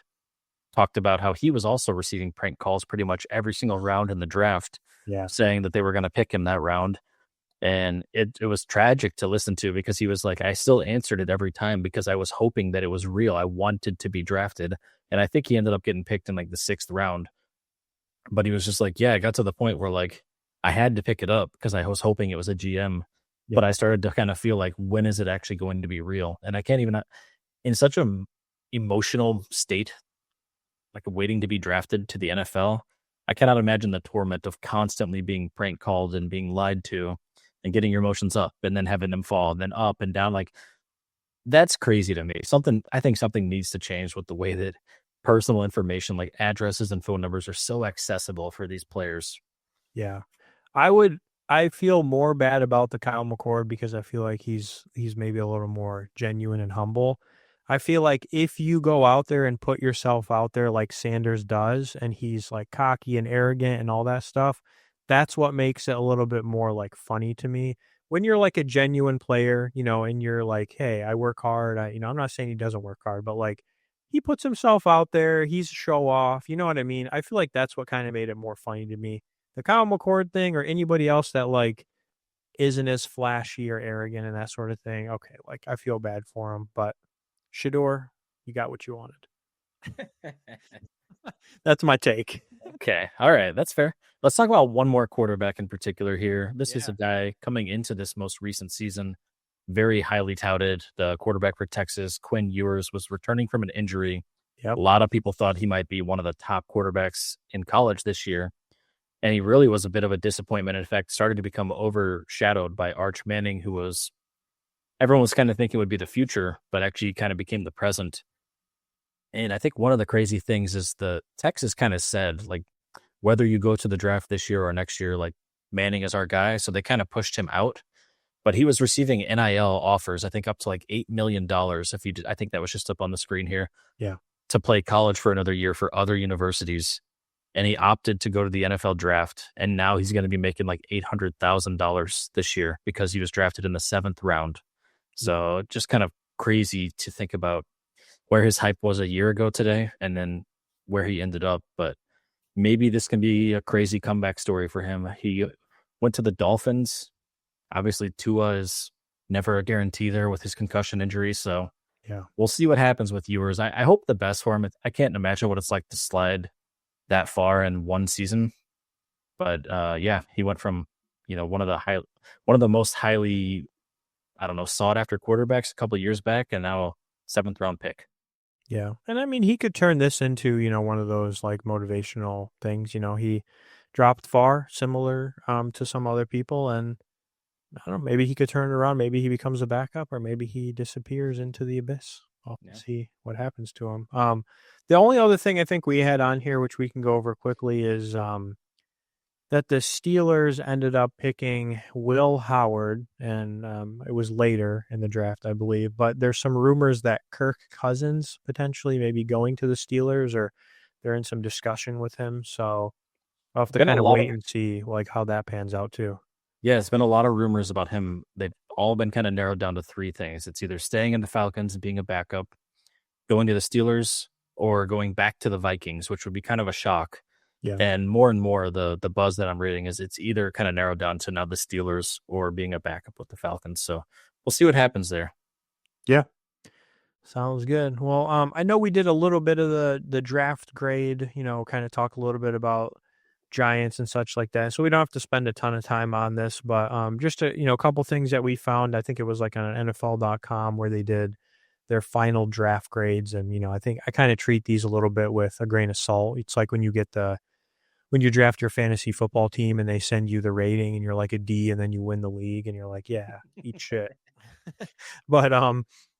talked about how he was also receiving prank calls pretty much every single round in the draft, yeah, saying that they were going to pick him that round. And it was tragic to listen to because he was like, "I still answered it every time because I was hoping that it was real. I wanted to be drafted." And I think he ended up getting picked in like the sixth round. But he was just like, "Yeah, I got to the point where like I had to pick it up because I was hoping it was a GM." yeah, But I started to kind of feel like, when is it actually going to be real? And I can't even, in such an emotional state, like waiting to be drafted to the NFL. I cannot imagine the torment of constantly being prank called and being lied to and getting your emotions up and then having them fall and then up and down. Like, that's crazy to me. I think something needs to change with the way that personal information like addresses and phone numbers are so accessible for these players. yeah. I feel more bad about the Kyle McCord because I feel like he's maybe a little more genuine and humble. I feel like if you go out there and put yourself out there like Sanders does, and he's like cocky and arrogant and all that stuff, that's what makes it a little bit more like funny to me. When you're like a genuine player, and you're like, "Hey, I work hard." I'm not saying he doesn't work hard, but like he puts himself out there. He's a show off. You know what I mean? I feel like that's what kind of made it more funny to me. The Kyle McCord thing or anybody else that like isn't as flashy or arrogant and that sort of thing. Okay, like I feel bad for him, but Shador, you got what you wanted. That's my take. Okay. All right. That's fair. Let's talk about one more quarterback in particular here. This is Yeah. a guy coming into this most recent season, very highly touted. The quarterback for Texas, Quinn Ewers, was returning from an injury. Yep. A lot of people thought he might be one of the top quarterbacks in college this year. And he really was a bit of a disappointment. In fact, started to become overshadowed by Arch Manning, who was everyone was kind of thinking would be the future, but actually kind of became the present. And I think one of the crazy things is the Texas kind of said, like, whether you go to the draft this year or next year, like Manning is our guy. So they kind of pushed him out, but he was receiving NIL offers, I think up to like $8 million. If you did, I think that was just up on the screen here Yeah. to play college for another year for other universities. And he opted to go to the NFL draft. And now he's going to be making like $800,000 this year because he was drafted in the 7th round. So just kind of crazy to think about where his hype was a year ago today and then where he ended up. But maybe this can be a crazy comeback story for him. He went to the Dolphins. Obviously, Tua is never a guarantee there with his concussion injury. So Yeah. we'll see what happens with Ewers. I hope the best for him. I can't imagine what it's like to slide that far in one season. But yeah, he went from one of the most highly, I don't know, sought after quarterbacks a couple of years back, and now a 7th round pick. Yeah. And I mean, he could turn this into, one of those like motivational things. He dropped far, similar to some other people. And I don't know, maybe he could turn it around. Maybe he becomes a backup, or maybe he disappears into the abyss. I'll Yeah. see what happens to him. The only other thing I think we had on here, which we can go over quickly, is that the Steelers ended up picking Will Howard, and it was later in the draft, I believe. But there's some rumors that Kirk Cousins potentially maybe going to the Steelers, or they're in some discussion with him. So I'll have to Been a kind of lot wait of and see like how that pans out too. Yeah, it's been a lot of rumors about him. They've all been kind of narrowed down to three things. It's either staying in the Falcons and being a backup, going to the Steelers, or going back to the Vikings, which would be kind of a shock. Yeah. And more, the buzz that I'm reading is it's either kind of narrowed down to now the Steelers or being a backup with the Falcons. So we'll see what happens there. Yeah. Sounds good. Well, I know we did a little bit of the draft grade, kind of talk a little bit about Giants and such like that. So we don't have to spend a ton of time on this, but just a couple things that we found. I think it was like on NFL.com where they did their final draft grades, and I think I kind of treat these a little bit with a grain of salt. It's like when you draft your fantasy football team and they send you the rating and you're like a D, and then you win the league and you're like, yeah, eat shit. But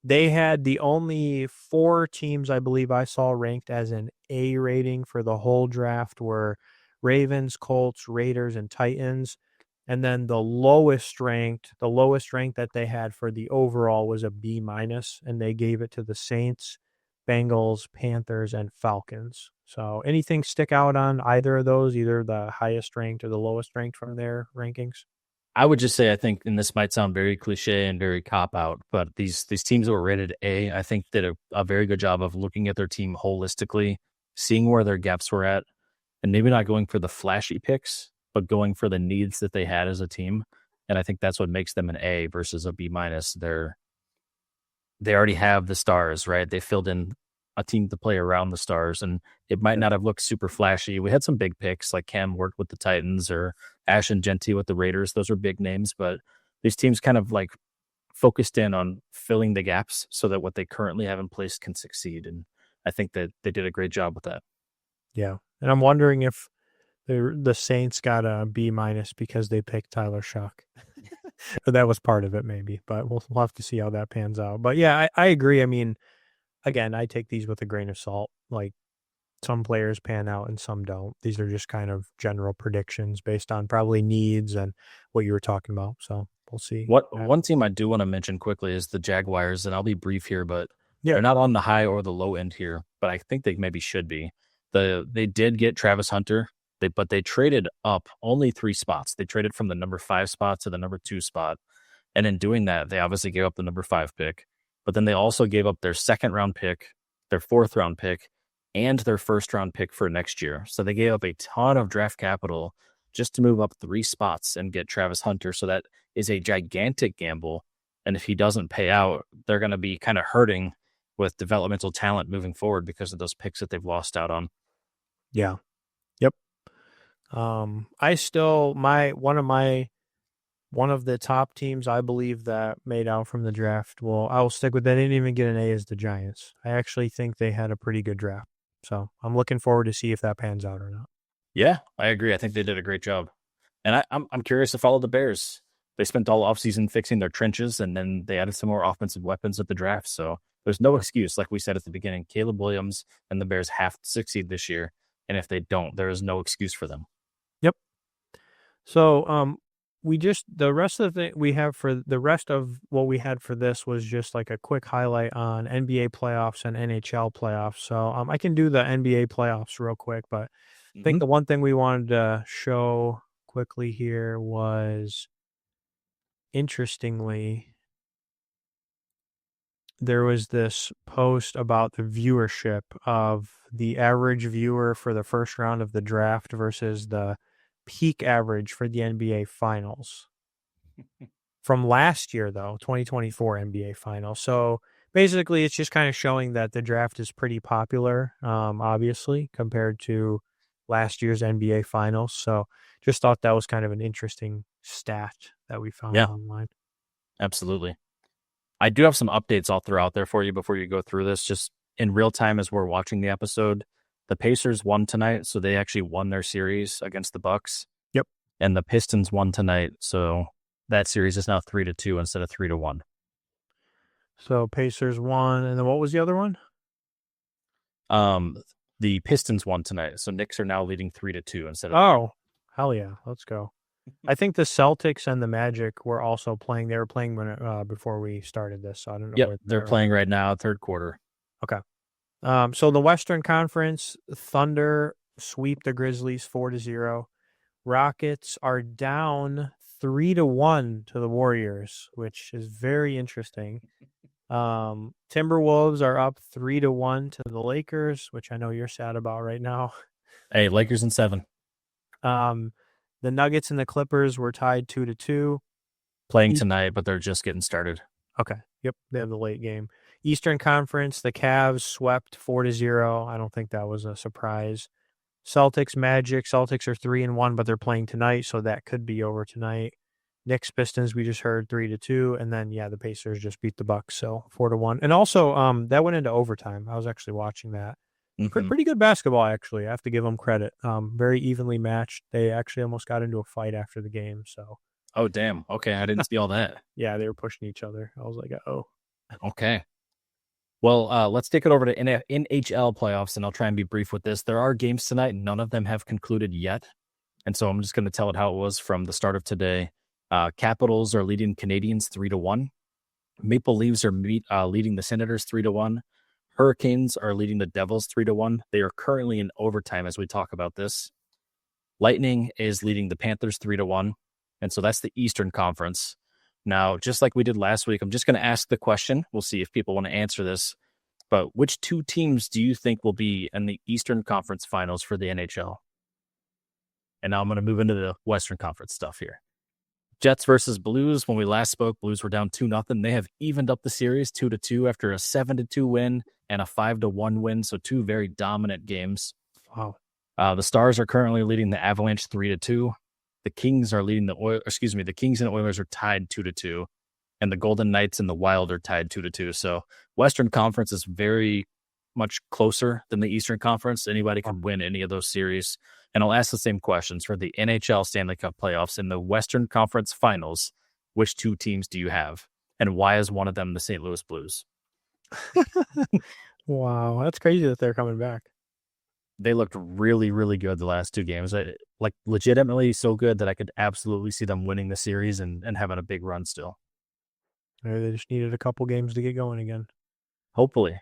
they had the only 4 teams I believe I saw ranked as an A rating for the whole draft were Ravens, Colts, Raiders, and Titans. And then the lowest ranked that they had for the overall was a B minus, and they gave it to the Saints, Bengals, Panthers, and Falcons. So anything stick out on either of those, either the highest ranked or the lowest ranked from their rankings? I would just say I think, and this might sound very cliche and very cop out, but these teams that were rated A, I think did a very good job of looking at their team holistically, seeing where their gaps were at, and maybe not going for the flashy picks, but going for the needs that they had as a team. And I think that's what makes them an A versus a B minus. They already have the stars, right? They filled in a team to play around the stars, and it might not have looked super flashy. We had some big picks like Cam worked with the Titans or Ashton Genty with the Raiders. Those are big names, but these teams kind of like focused in on filling the gaps so that what they currently have in place can succeed. And I think that they did a great job with that. Yeah. And I'm wondering if the Saints got a B minus because they picked Tyler Shuck. That was part of it, maybe, but we'll have to see how that pans out. But yeah, I agree. I mean, again, I take these with a grain of salt. Like some players pan out and some don't. These are just kind of general predictions based on probably needs and what you were talking about. So we'll see. One team I do want to mention quickly is the Jaguars, and I'll be brief here, but Yeah. they're not on the high or the low end here, but I think they maybe should be. They did get Travis Hunter, but they traded up only 3 spots. They traded from the number 5 spot to the number 2 spot. And in doing that, they obviously gave up the number 5 pick, but then they also gave up their 2nd-round pick, their 4th-round pick, and their 1st-round pick for next year. So they gave up a ton of draft capital just to move up 3 spots and get Travis Hunter. So that is a gigantic gamble. And if he doesn't pay out, they're going to be kind of hurting with developmental talent moving forward because of those picks that they've lost out on. Yeah. Yep. I still one of the top teams I believe that made out from the draft. Well, I will stick with that. They didn't even get an A as the Giants. I actually think they had a pretty good draft. So I'm looking forward to see if that pans out or not. Yeah, I agree. I think they did a great job. And I'm curious to follow the Bears. They spent all offseason fixing their trenches, and then they added some more offensive weapons at the draft. So there's no excuse, like we said at the beginning. Caleb Williams and the Bears have to succeed this year. And if they don't, there is no excuse for them. Yep. So, we just the rest of the thing we have for the rest of what we had for this was just like a quick highlight on NBA playoffs and NHL playoffs. So, I can do the NBA playoffs real quick, but I think Hmm. the one thing we wanted to show quickly here was interestingly, there was this post about the viewership of the average viewer for the first round of the draft versus the peak average for the NBA finals. From last year, though, 2024 NBA Finals. So basically, it's just kind of showing that the draft is pretty popular, obviously, compared to last year's NBA Finals. So just thought that was kind of an interesting stat that we found Yeah, online. absolutely. I do have some updates I'll throw out there for you before you go through this. Just in real time as we're watching the episode, the Pacers won tonight, so they actually won their series against the Bucks, Yep. and the Pistons won tonight, so that series is now 3-2 instead of 3-1. So Pacers won, and then what was the other one? Um, the Pistons won tonight, so Knicks are now leading 3-2 instead of Oh, hell yeah, let's go. I think the Celtics and the Magic were also playing. They were playing when before we started this, so I don't know Yep, where they're they're at. playing right now, third quarter. Okay. So the Western Conference, Thunder sweep the Grizzlies 4-0. Rockets are down 3-1 to the Warriors, which is very interesting. Timberwolves are up 3-1 to the Lakers, which I know you're sad about right now. Hey, Lakers in 7, Um, the Nuggets and the Clippers were tied 2-2. playing tonight, but they're just getting started. Okay. Yep. They have the late game. Eastern Conference, the Cavs swept 4-0. I don't think that was a surprise. Celtics, Magic. Celtics are 3-1, but they're playing tonight, so that could be over tonight. Knicks, Pistons, we just heard 3-2, and then the Pacers just beat the Bucks, so 4-1. And also, that went into overtime. I was actually watching that. Mm-hmm. Pretty good basketball, actually. I have to give them credit. Very evenly matched. They actually almost got into a fight after the game, so Oh, damn. Okay, I didn't see all that. yeah, they were pushing each other. I was like, oh, Okay. Well, let's take it over to NHL playoffs, and I'll try and be brief with this. There are games tonight. None of them have concluded yet. And so I'm just going to tell it how it was from the start of today. Capitals are leading Canadians 3-1. Maple Leafs are leading the Senators 3-1. Hurricanes are leading the Devils 3-1. They are currently in overtime as we talk about this. Lightning is leading the Panthers 3-1. And so that's the Eastern Conference. Now, just like we did last week, I'm just going to ask the question. We'll see if people want to answer this. But which two teams do you think will be in the Eastern Conference Finals for the NHL? And now I'm going to move into the Western Conference stuff here. Jets versus Blues. When we last spoke, Blues were down 2-0. They have evened up the series 2-2 after a 7-2 win and a 5-1 win. So two very dominant games. wow. The Stars are currently leading the Avalanche 3-2. The Kings are leading the Kings and Oilers are tied 2-2. And the Golden Knights and the Wild are tied 2-2. So Western Conference is very much closer than the Eastern Conference. Anybody can win any of those series. And I'll ask the same questions for the NHL Stanley Cup playoffs in the Western Conference Finals. Which two teams do you have? And why is one of them the St. Louis Blues? Wow, that's crazy that they're coming back. They looked really, really good the last two games. Like legitimately so good that I could absolutely see them winning the series and having a big run still. Maybe they just needed a couple games to get going again. Hopefully.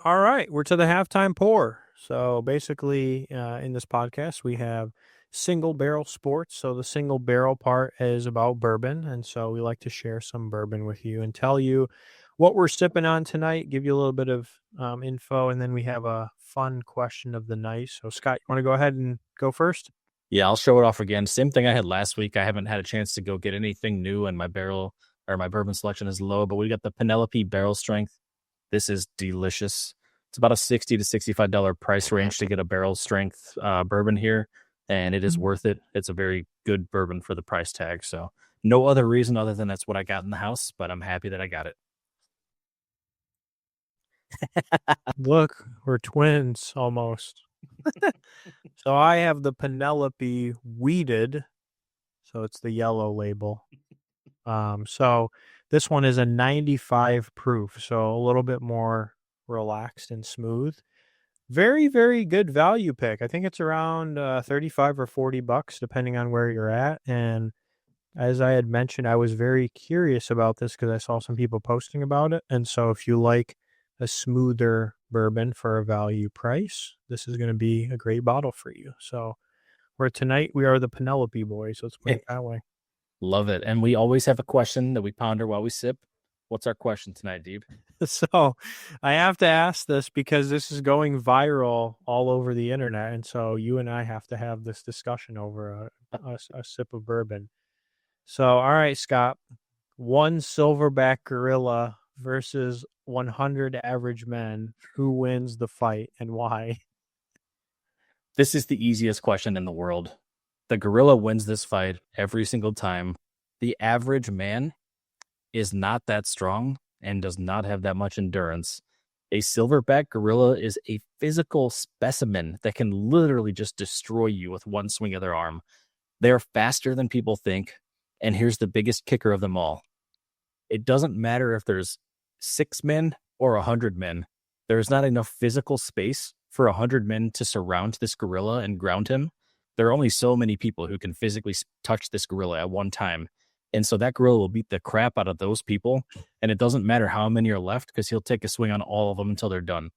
All right, we're to the halftime pour. So basically, in this podcast, we have single barrel sports. So the single barrel part is about bourbon. And so we like to share some bourbon with you and tell you what we're sipping on tonight, give you a little bit of info, and then we have a fun question of the night. So, Scott, you want to go ahead and go first? Yeah, I'll show it off again. Same thing I had last week. I haven't had a chance to go get anything new, and my barrel or my bourbon selection is low, but we got the Penelope Barrel Strength. This is delicious. It's about a $60 to $65 price range to get a barrel strength bourbon here, and it is worth it. It's a very good bourbon for the price tag. So, no other reason other than that's what I got in the house, but I'm happy that I got it. Look, we're twins almost. So I have the Penelope weeded, so it's the yellow label. So this one is a 95 proof, so a little bit more relaxed and smooth. Very, very good value pick. I think it's around 35 or $40 depending on where you're at. And as I had mentioned, I was very curious about this because I saw some people posting about it. And so if you like a smoother bourbon for a value price, this is going to be a great bottle for you. So where tonight we are the Penelope boys, let's put it that way. Love it. And we always have a question that we ponder while we sip. What's our question tonight, Deeb? So I have to ask this because this is going viral all over the internet. And so you and I have to have this discussion over a sip of bourbon. So, all right, Scott, one silverback gorilla versus 100 average men. Who wins the fight and why? This is the easiest question in the world. The gorilla wins this fight every single time. The average man is not that strong and does not have that much endurance. A silverback gorilla is a physical specimen that can literally just destroy you with one swing of their arm. They're faster than people think. And here's the biggest kicker of them all. It doesn't matter if there's 6 men or 100 men. There's not enough physical space for 100 men to surround this gorilla and ground him. There are only so many people who can physically touch this gorilla at one time. And so that gorilla will beat the crap out of those people. And it doesn't matter how many are left because he'll take a swing on all of them until they're done.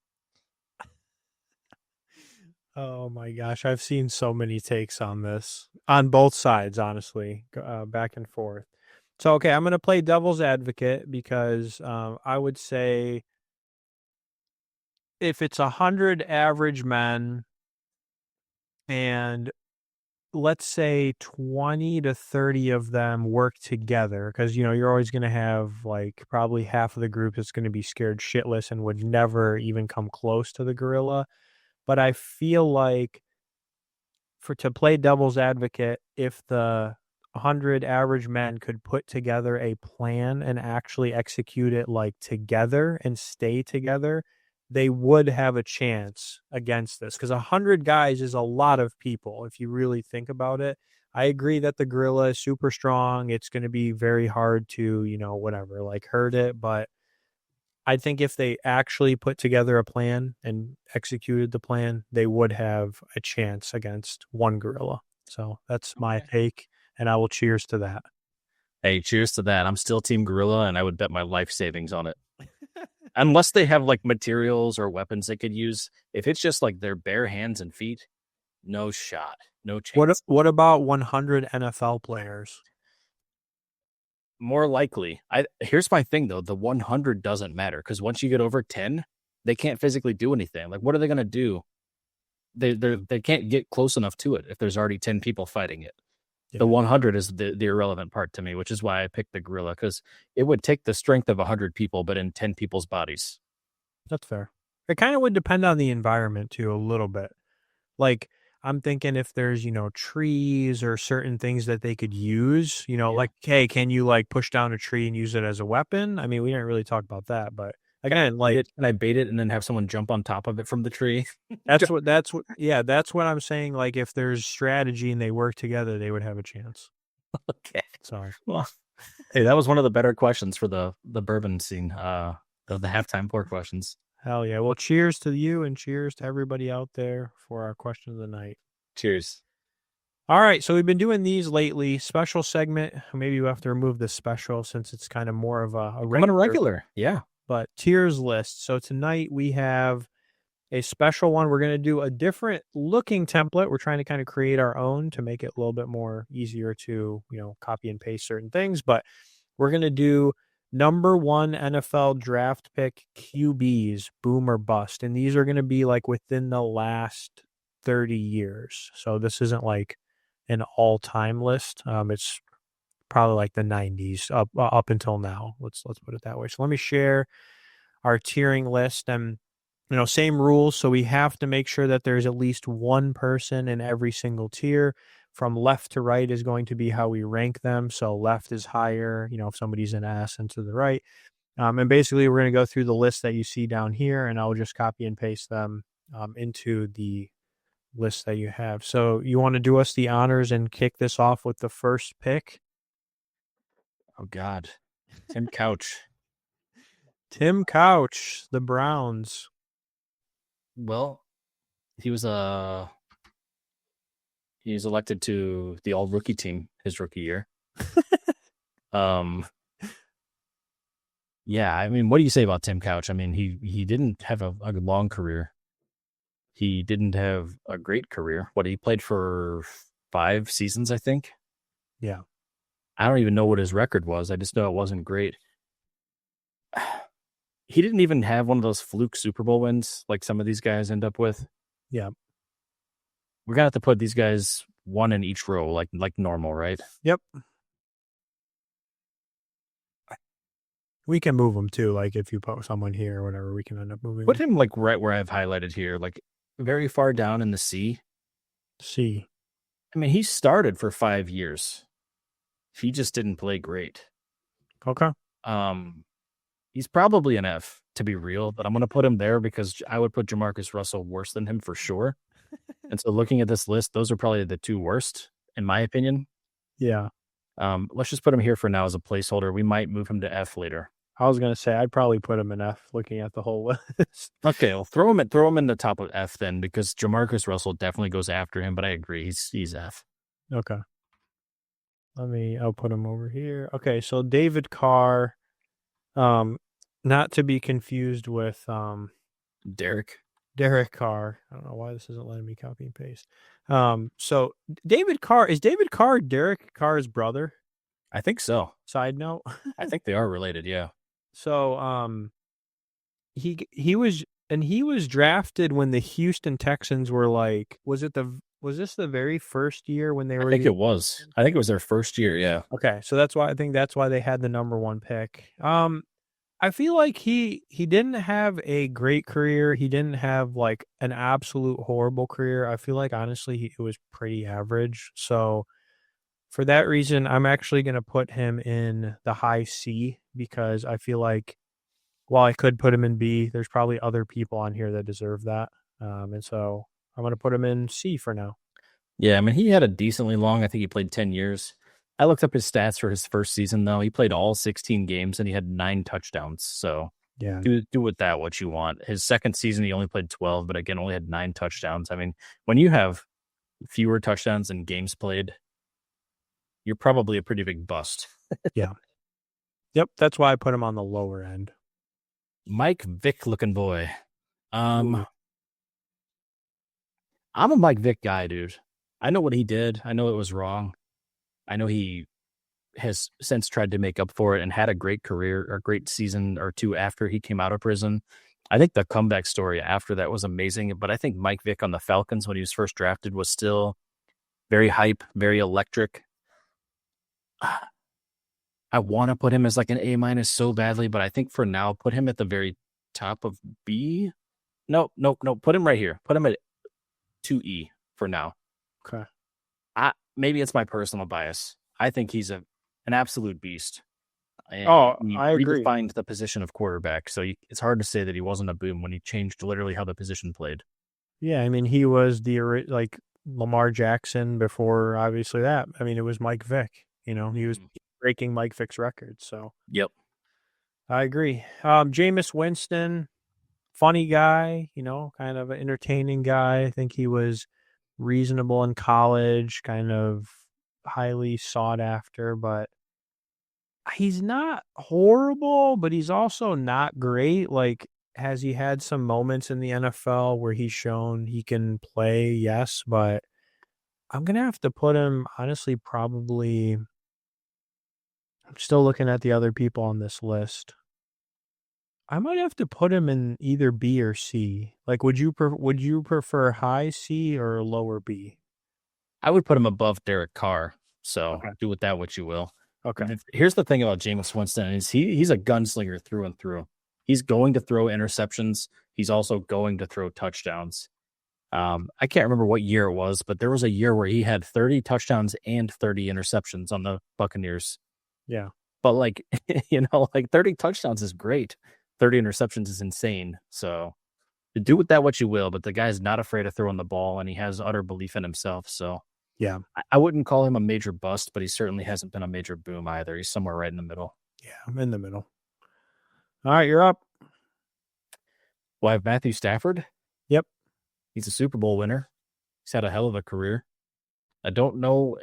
Oh my gosh, I've seen so many takes on this on both sides, honestly, back and forth. So, okay, I'm going to play devil's advocate because I would say if it's 100 average men and let's say 20 to 30 of them work together, because, you're always going to have like probably half of the group that's going to be scared shitless and would never even come close to the gorilla. But I feel like to play devil's advocate, if the 100 average men could put together a plan and actually execute it like together and stay together, they would have a chance against this because 100 guys is a lot of people if you really think about it. I agree that the gorilla is super strong. It's going to be very hard to, whatever, like hurt it, but I think if they actually put together a plan and executed the plan, they would have a chance against one gorilla. So that's my take, and I will cheers to that. Hey, cheers to that. I'm still team gorilla, and I would bet my life savings on it. Unless they have like materials or weapons they could use. If it's just like their bare hands and feet, no shot, no chance. What about 100 NFL players? More likely. Here's my thing though, the 100 doesn't matter because once you get over 10, they can't physically do anything. Like, what are they going to do? They can't get close enough to it if there's already 10 people fighting it. Yeah. The 100 is the irrelevant part to me, which is why I picked the gorilla, because it would take the strength of 100 people, but in 10 people's bodies. That's fair. It kind of would depend on the environment too, a little bit. Like, I'm thinking if there's, trees or certain things that they could use, like, hey, can you like push down a tree and use it as a weapon? I mean, we didn't really talk about that, but again, like, can I bait it and then have someone jump on top of it from the tree? that's what I'm saying. Like, if there's strategy and they work together, they would have a chance. Okay. Sorry. Well, hey, that was one of the better questions for the bourbon scene. The halftime pour questions. Hell yeah. Well, cheers to you and cheers to everybody out there for our question of the night. Cheers. All right. So we've been doing these lately. Special segment. Maybe we have to remove this special since it's kind of more of a regular. Yeah. But tiers list. So tonight we have a special one. We're going to do a different looking template. We're trying to kind of create our own to make it a little bit more easier to, copy and paste certain things. But we're going to do number 1 NFL draft pick QBs, boom or bust. And these are going to be like within the last 30 years. So this isn't like an all-time list. It's probably like the 90s up until now. Let's put it that way. So let me share our tiering list, and same rules. So we have to make sure that there's at least one person in every single tier. From left to right is going to be how we rank them. So left is higher, if somebody's an S, and to the right. And basically, we're going to go through the list that you see down here, and I'll just copy and paste them into the list that you have. So you want to do us the honors and kick this off with the first pick? Oh God, Tim Couch. Tim Couch, the Browns. Well, he was he's elected to the All Rookie team his rookie year. Um, yeah, I mean, what do you say about Tim Couch? I mean, he didn't have a long career. He didn't have a great career. What, he played for 5 seasons, I think. Yeah. I don't even know what his record was. I just know it wasn't great. He didn't even have one of those fluke Super Bowl wins like some of these guys end up with. Yeah. We're gonna have to put these guys one in each row, like normal, right? Yep. We can move them too. Like if you put someone here or whatever, we can end up moving. Put him like right where I've highlighted here, like very far down in the C. C. I mean, he started for 5 years. He just didn't play great. Okay. He's probably an F, to be real, but I'm going to put him there because I would put Jamarcus Russell worse than him for sure. And so looking at this list, those are probably the 2 worst, in my opinion. Yeah. Let's just put him here for now as a placeholder. We might move him to F later. I was gonna say I'd probably put him in F looking at the whole list. Okay, well throw him in the top of F then, because Jamarcus Russell definitely goes after him, but I agree, he's F. Okay. I'll put him over here. Okay, so David Carr, not to be confused with Derek Carr. I don't know why this isn't letting me copy and paste. So David Carr, is David Carr Derek Carr's brother? I think so. Side note. I think they are related, yeah. So he was drafted when the Houston Texans were like, was this the very first year when they were? I think it was. I think it was their first year, yeah. Okay, so that's why they had the number 1 pick. I feel like he didn't have a great career. He didn't have like an absolute horrible career. I feel like honestly it was pretty average. So for that reason, I'm actually going to put him in the high C because I feel like while I could put him in B, there's probably other people on here that deserve that. And so I'm going to put him in C for now. Yeah, I mean, he had a decently long, I think he played 10 years. I looked up his stats for his first season, though. He played all 16 games and he had 9 touchdowns. So Yeah. do with that what you want. His second season, he only played 12, but again, only had 9 touchdowns. I mean, when you have fewer touchdowns than games played, you're probably a pretty big bust. Yeah. Yep, that's why I put him on the lower end. Mike Vick looking boy. I'm a Mike Vick guy, dude. I know what he did. I know it was wrong. I know he has since tried to make up for it and had a great career or great season or 2 after he came out of prison. I think the comeback story after that was amazing, but I think Mike Vick on the Falcons when he was first drafted was still very hype, very electric. I want to put him as like an A- so badly, but I think for now, put him at the very top of B. No. Put him right here. Put him at 2E for now. Okay. Maybe it's my personal bias. I think he's an absolute beast. And I agree. Redefined the position of quarterback, so it's hard to say that he wasn't a boom when he changed literally how the position played. Yeah, I mean, he was like Lamar Jackson before, obviously that. I mean, it was Mike Vick. He was breaking Mike Vick's records. So Yep. I agree. Jameis Winston, funny guy, kind of an entertaining guy. I think he was reasonable in college, kind of highly sought after, but he's not horrible, but he's also not great. Like, has he had some moments in the NFL where he's shown he can play? Yes, but I'm going to have to put him, honestly, probably. I'm still looking at the other people on this list. I might have to put him in either B or C. Like, would you prefer high C or lower B? I would put him above Derek Carr. So Okay. do with that what you will. Okay. Here's the thing about Jameis Winston is he's a gunslinger through and through. He's going to throw interceptions. He's also going to throw touchdowns. I can't remember what year it was, but there was a year where he had 30 touchdowns and 30 interceptions on the Buccaneers. Yeah. But like, like 30 touchdowns is great. 30 interceptions is insane. So Do with that what you will, but the guy's not afraid of throwing the ball, and he has utter belief in himself. So Yeah. I wouldn't call him a major bust, but he certainly hasn't been a major boom either. He's somewhere right in the middle. Yeah, I'm in the middle. All right, you're up. Well, I have Matthew Stafford. Yep. He's a Super Bowl winner. He's had a hell of a career. I don't know.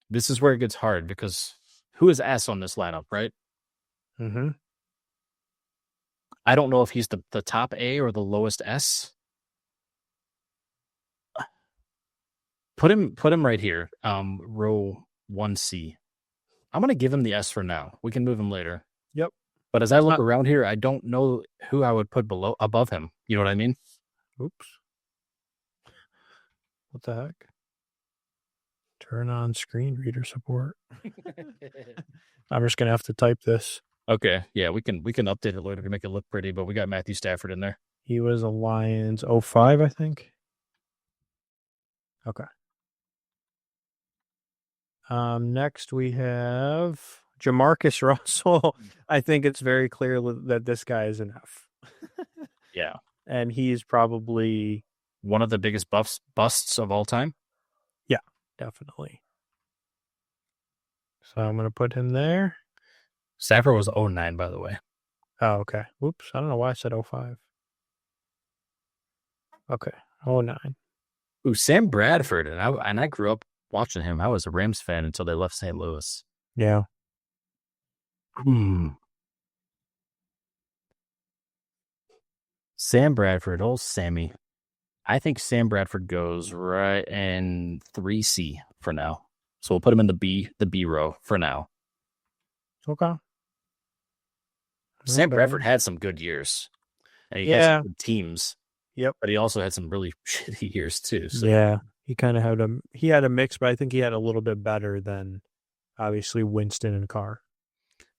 This is where it gets hard because who is S on this lineup, right? Mm-hmm. I don't know if he's the top A or the lowest S. Put him right here. Row 1C. I'm gonna give him the S for now. We can move him later. Yep. But as I look around here, I don't know who I would put above him. You know what I mean? Oops. What the heck? Turn on screen reader support. I'm just gonna have to type this. Okay. Yeah, we can update it later to make it look pretty, but we got Matthew Stafford in there. He was a Lions 05, I think. Okay. Next we have Jamarcus Russell. I think it's very clear that this guy is an F. Yeah. And he's probably one of the biggest busts of all time. Yeah, definitely. So I'm going to put him there. Stafford was 09, by the way. Oh, okay. Whoops. I don't know why I said 05. Okay. 09. Ooh, Sam Bradford. And I grew up watching him. I was a Rams fan until they left St. Louis. Yeah. Sam Bradford, old Sammy. I think Sam Bradford goes right in 3C for now. So we'll put him in the B row for now. Okay. Sam Bradford had some good years. And he had some good teams. Yep. But he also had some really shitty years too. So. Yeah. He kind of had a mix, but I think he had a little bit better than obviously Winston and Carr.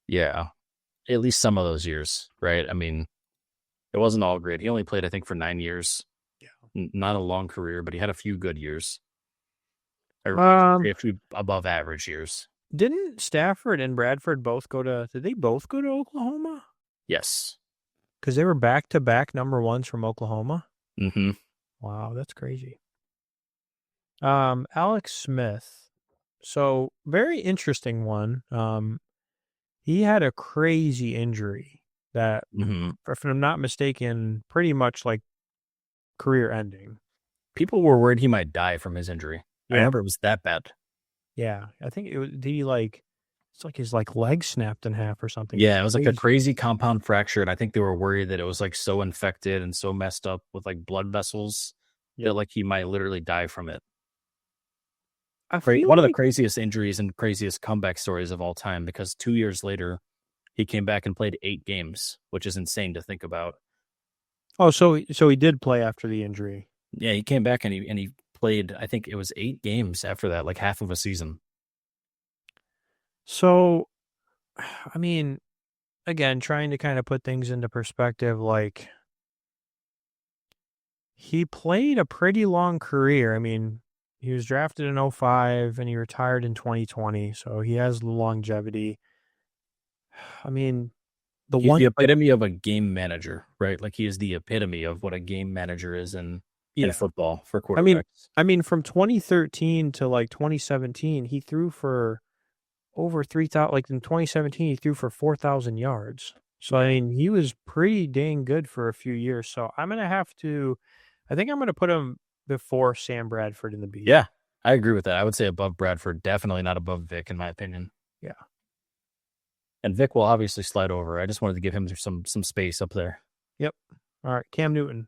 Yeah. At least some of those years, right? I mean, it wasn't all great. He only played, I think, for 9 years. Yeah. Not a long career, but he had a few good years. Or a few above average years. Didn't Stafford and Bradford did they both go to Oklahoma? Yes. Because they were back-to-back number ones from Oklahoma? Mm-hmm. Wow, that's crazy. Alex Smith. So, very interesting one. He had a crazy injury that, if I'm not mistaken, pretty much like career ending. People were worried he might die from his injury. Yeah. I remember it was that bad. Yeah, I think it's like his leg snapped in half or something. Yeah, it was like a crazy compound fracture, and I think they were worried that it was like so infected and so messed up with like blood vessels that like he might literally die from it. One of the craziest injuries and craziest comeback stories of all time, because 2 years later, he came back and played 8 games, which is insane to think about. Oh, so he did play after the injury. Yeah, he came back and he played, I think it was 8 games after that, like half of a season. So, I mean, again, trying to kind of put things into perspective, like he played a pretty long career. I mean, he was drafted in 05 and he retired in 2020. So he has longevity. I mean, he's the epitome of a game manager, right? Like he is the epitome of what a game manager is in football for quarterbacks. I mean, from 2013 to like 2017, he threw for over 3,000. Like in 2017, he threw for 4,000 yards. So, I mean, he was pretty dang good for a few years. So I think I'm going to put him before Sam Bradford in the B. Yeah, I agree with that. I would say above Bradford, definitely not above Vic, in my opinion. Yeah. And Vic will obviously slide over. I just wanted to give him some space up there. Yep. All right, Cam Newton.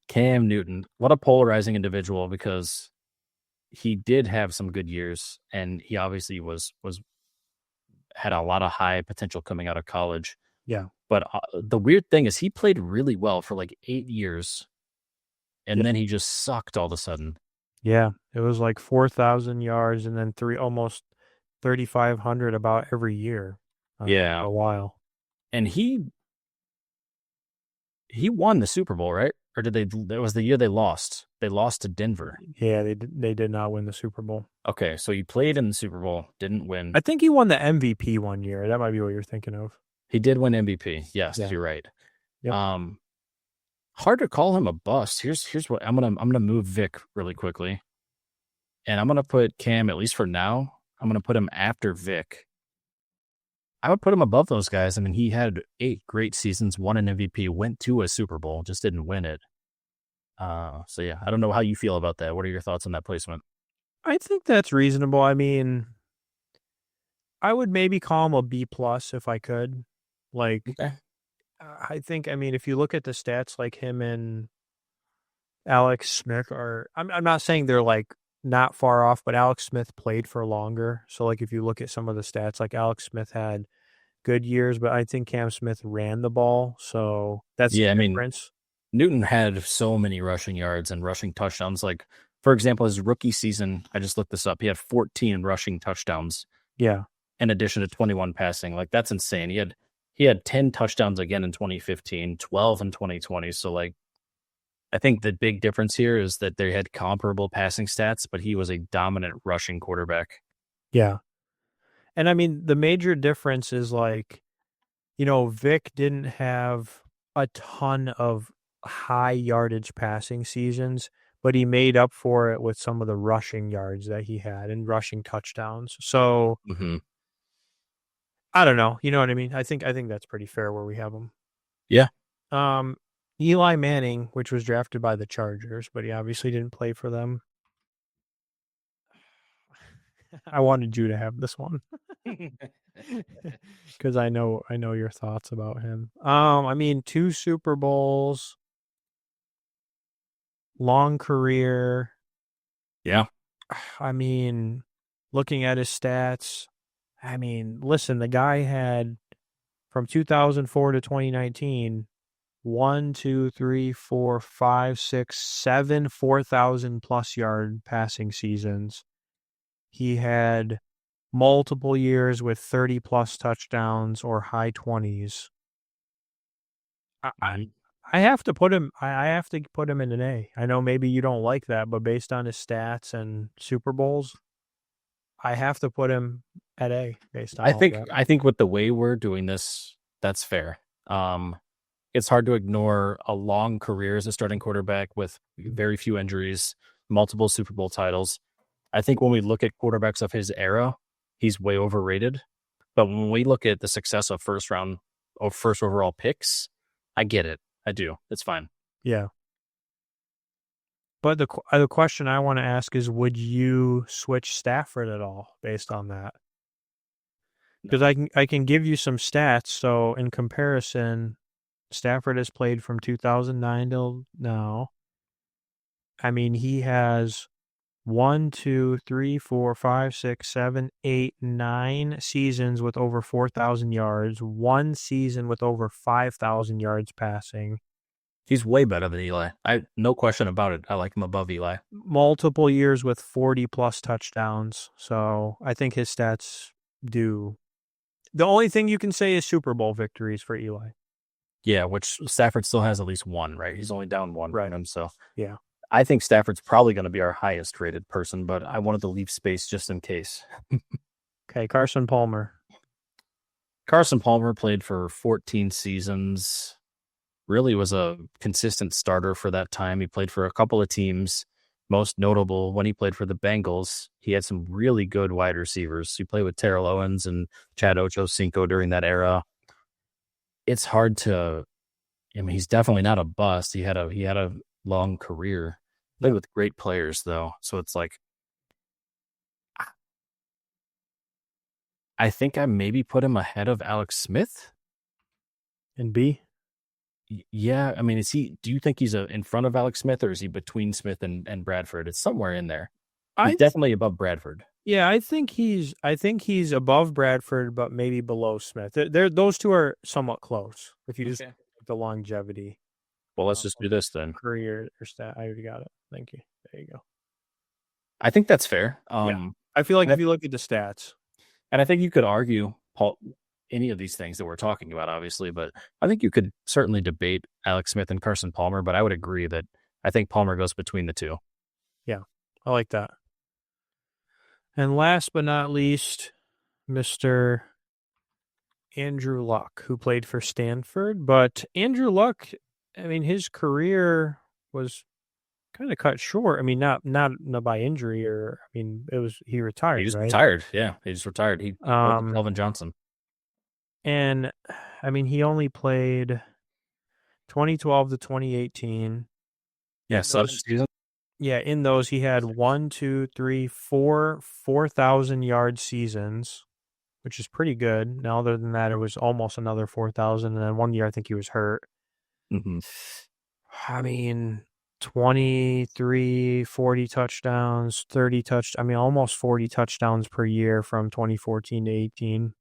Cam Newton. What a polarizing individual, because he did have some good years, and he obviously had a lot of high potential coming out of college. Yeah. But the weird thing is he played really well for like 8 years, and then he just sucked all of a sudden. Yeah, it was like 4,000 yards and then almost 3,500 about every year. For a while. And he won the Super Bowl, right? Or that was the year they lost. They lost to Denver. Yeah, they did not win the Super Bowl. Okay, so he played in the Super Bowl, didn't win. I think he won the MVP one year. That might be what you're thinking of. He did win MVP. Yes, Yeah. you're right. Yep. Um, hard to call him a bust. Here's what I'm gonna move Vic really quickly, and I'm gonna put Cam at least for now. I'm gonna put him after Vic. I would put him above those guys. I mean, he had 8 great seasons, won an MVP, went to a Super Bowl, just didn't win it. So yeah, I don't know how you feel about that. What are your thoughts on that placement? I think that's reasonable. I mean, I would maybe call him a B plus if I could. Like, Okay. I think, I mean, if you look at the stats, like him and Alex Smith are, I'm not saying they're like not far off, but Alex Smith played for longer. So, like, if you look at some of the stats, like Alex Smith had good years, but I think Cam Smith ran the ball. So that's the Yeah, I mean, difference. Newton had so many rushing yards and rushing touchdowns. Like, for example, his rookie season, I just looked this up. He had 14 rushing touchdowns Yeah. in addition to 21 passing. Like, that's insane. He had 10 touchdowns again in 2015, 12 in 2020. So like, I think the big difference here is that they had comparable passing stats, but he was a dominant rushing quarterback. Yeah. And I mean, the major difference is like, Vic didn't have a ton of high yardage passing seasons, but he made up for it with some of the rushing yards that he had and rushing touchdowns. So Hmm. I don't know. You know what I mean? I think that's pretty fair where we have him. Yeah. Um, Eli Manning, which was drafted by the Chargers, but he obviously didn't play for them. I wanted you to have this one because I know your thoughts about him. I mean, 2 Super Bowls, long career. Yeah. I mean, looking at his stats, I mean, listen, the guy had from 2004 to 2019, 1, 2, 3, 4, 5, 6, 7 4,000 plus yard passing seasons. He had multiple years with 30 plus touchdowns or high 20s. I, I Mhm. I have to put him. I have to put him in an A. I know maybe you don't like that, but based on his stats and Super Bowls, I have to put him at A based on I all think that. I think with the way we're doing this, that's fair. It's hard to ignore a long career as a starting quarterback with very few injuries, multiple Super Bowl titles. I think when we look at quarterbacks of his era, he's way overrated. But when we look at the success of first round or first overall picks, I get it. I do. It's fine. Yeah. But the question I want to ask is, would you switch Stafford at all based on that? Because No. I can give you some stats. So in comparison, Stafford has played from 2009 till now. I mean, he has 1, 2, 3, 4, 5, 6, 7, 8, 9 seasons with over 4,000 yards, 1 season with over 5,000 yards passing, He's way better than Eli. I no question about it. I like him above Eli. multiple years with 40 plus touchdowns. So I think his stats do. The only thing you can say is Super Bowl victories for Eli. Yeah, which Stafford still has at least one, right? He's only down one from Right. him. So Yeah. I think Stafford's probably going to be our highest rated person, but I wanted to leave space just in case. Okay. Carson Palmer. Carson Palmer played for 14 seasons, really was a consistent starter for that time. He played for a couple of teams. Most notable when he played for the Bengals, he had some really good wide receivers. He played with Terrell Owens and Chad Ochocinco during that era. It's hard to, I mean, he's definitely not a bust. He had a long career. Played Yeah. with great players though. So it's like I think I maybe put him ahead of Alex Smith. And B. Yeah, I mean, do you think he's in front of Alex Smith or is he between Smith and Bradford? It's somewhere in there. He's I definitely above Bradford. Yeah, I think he's above Bradford, but maybe below Smith. Those two are somewhat close. If you just Okay. look at the longevity, Well, let's just do this then. career or stat, I already got it. Thank you. There you go. I think that's fair. Yeah, I feel like And I, if you look at the stats, and I think you could argue Paul any of these things that we're talking about, obviously, but I think you could certainly debate Alex Smith and Carson Palmer. But I would agree that I think Palmer goes between the two. yeah, I like that. And last but not least, Mister Andrew Luck, who played for Stanford. But Andrew Luck, I mean, his career was kind of cut short. I mean, not by injury or I mean, it was he He retired, just right? retired. Yeah, he just retired. He pulled the Um, Calvin Johnson. and I mean, he only played 2012 to 2018. Yeah, In 7 those, seasons. yeah, in those he had one, two, three, four 4,000 yard seasons, which is pretty good. Now, other than that, it was almost another 4,000. And then one year, I think he was hurt. Mm-hmm. I mean, 23, 40 touchdowns, 30 I mean, almost 40 touchdowns per year from 2014 to 18.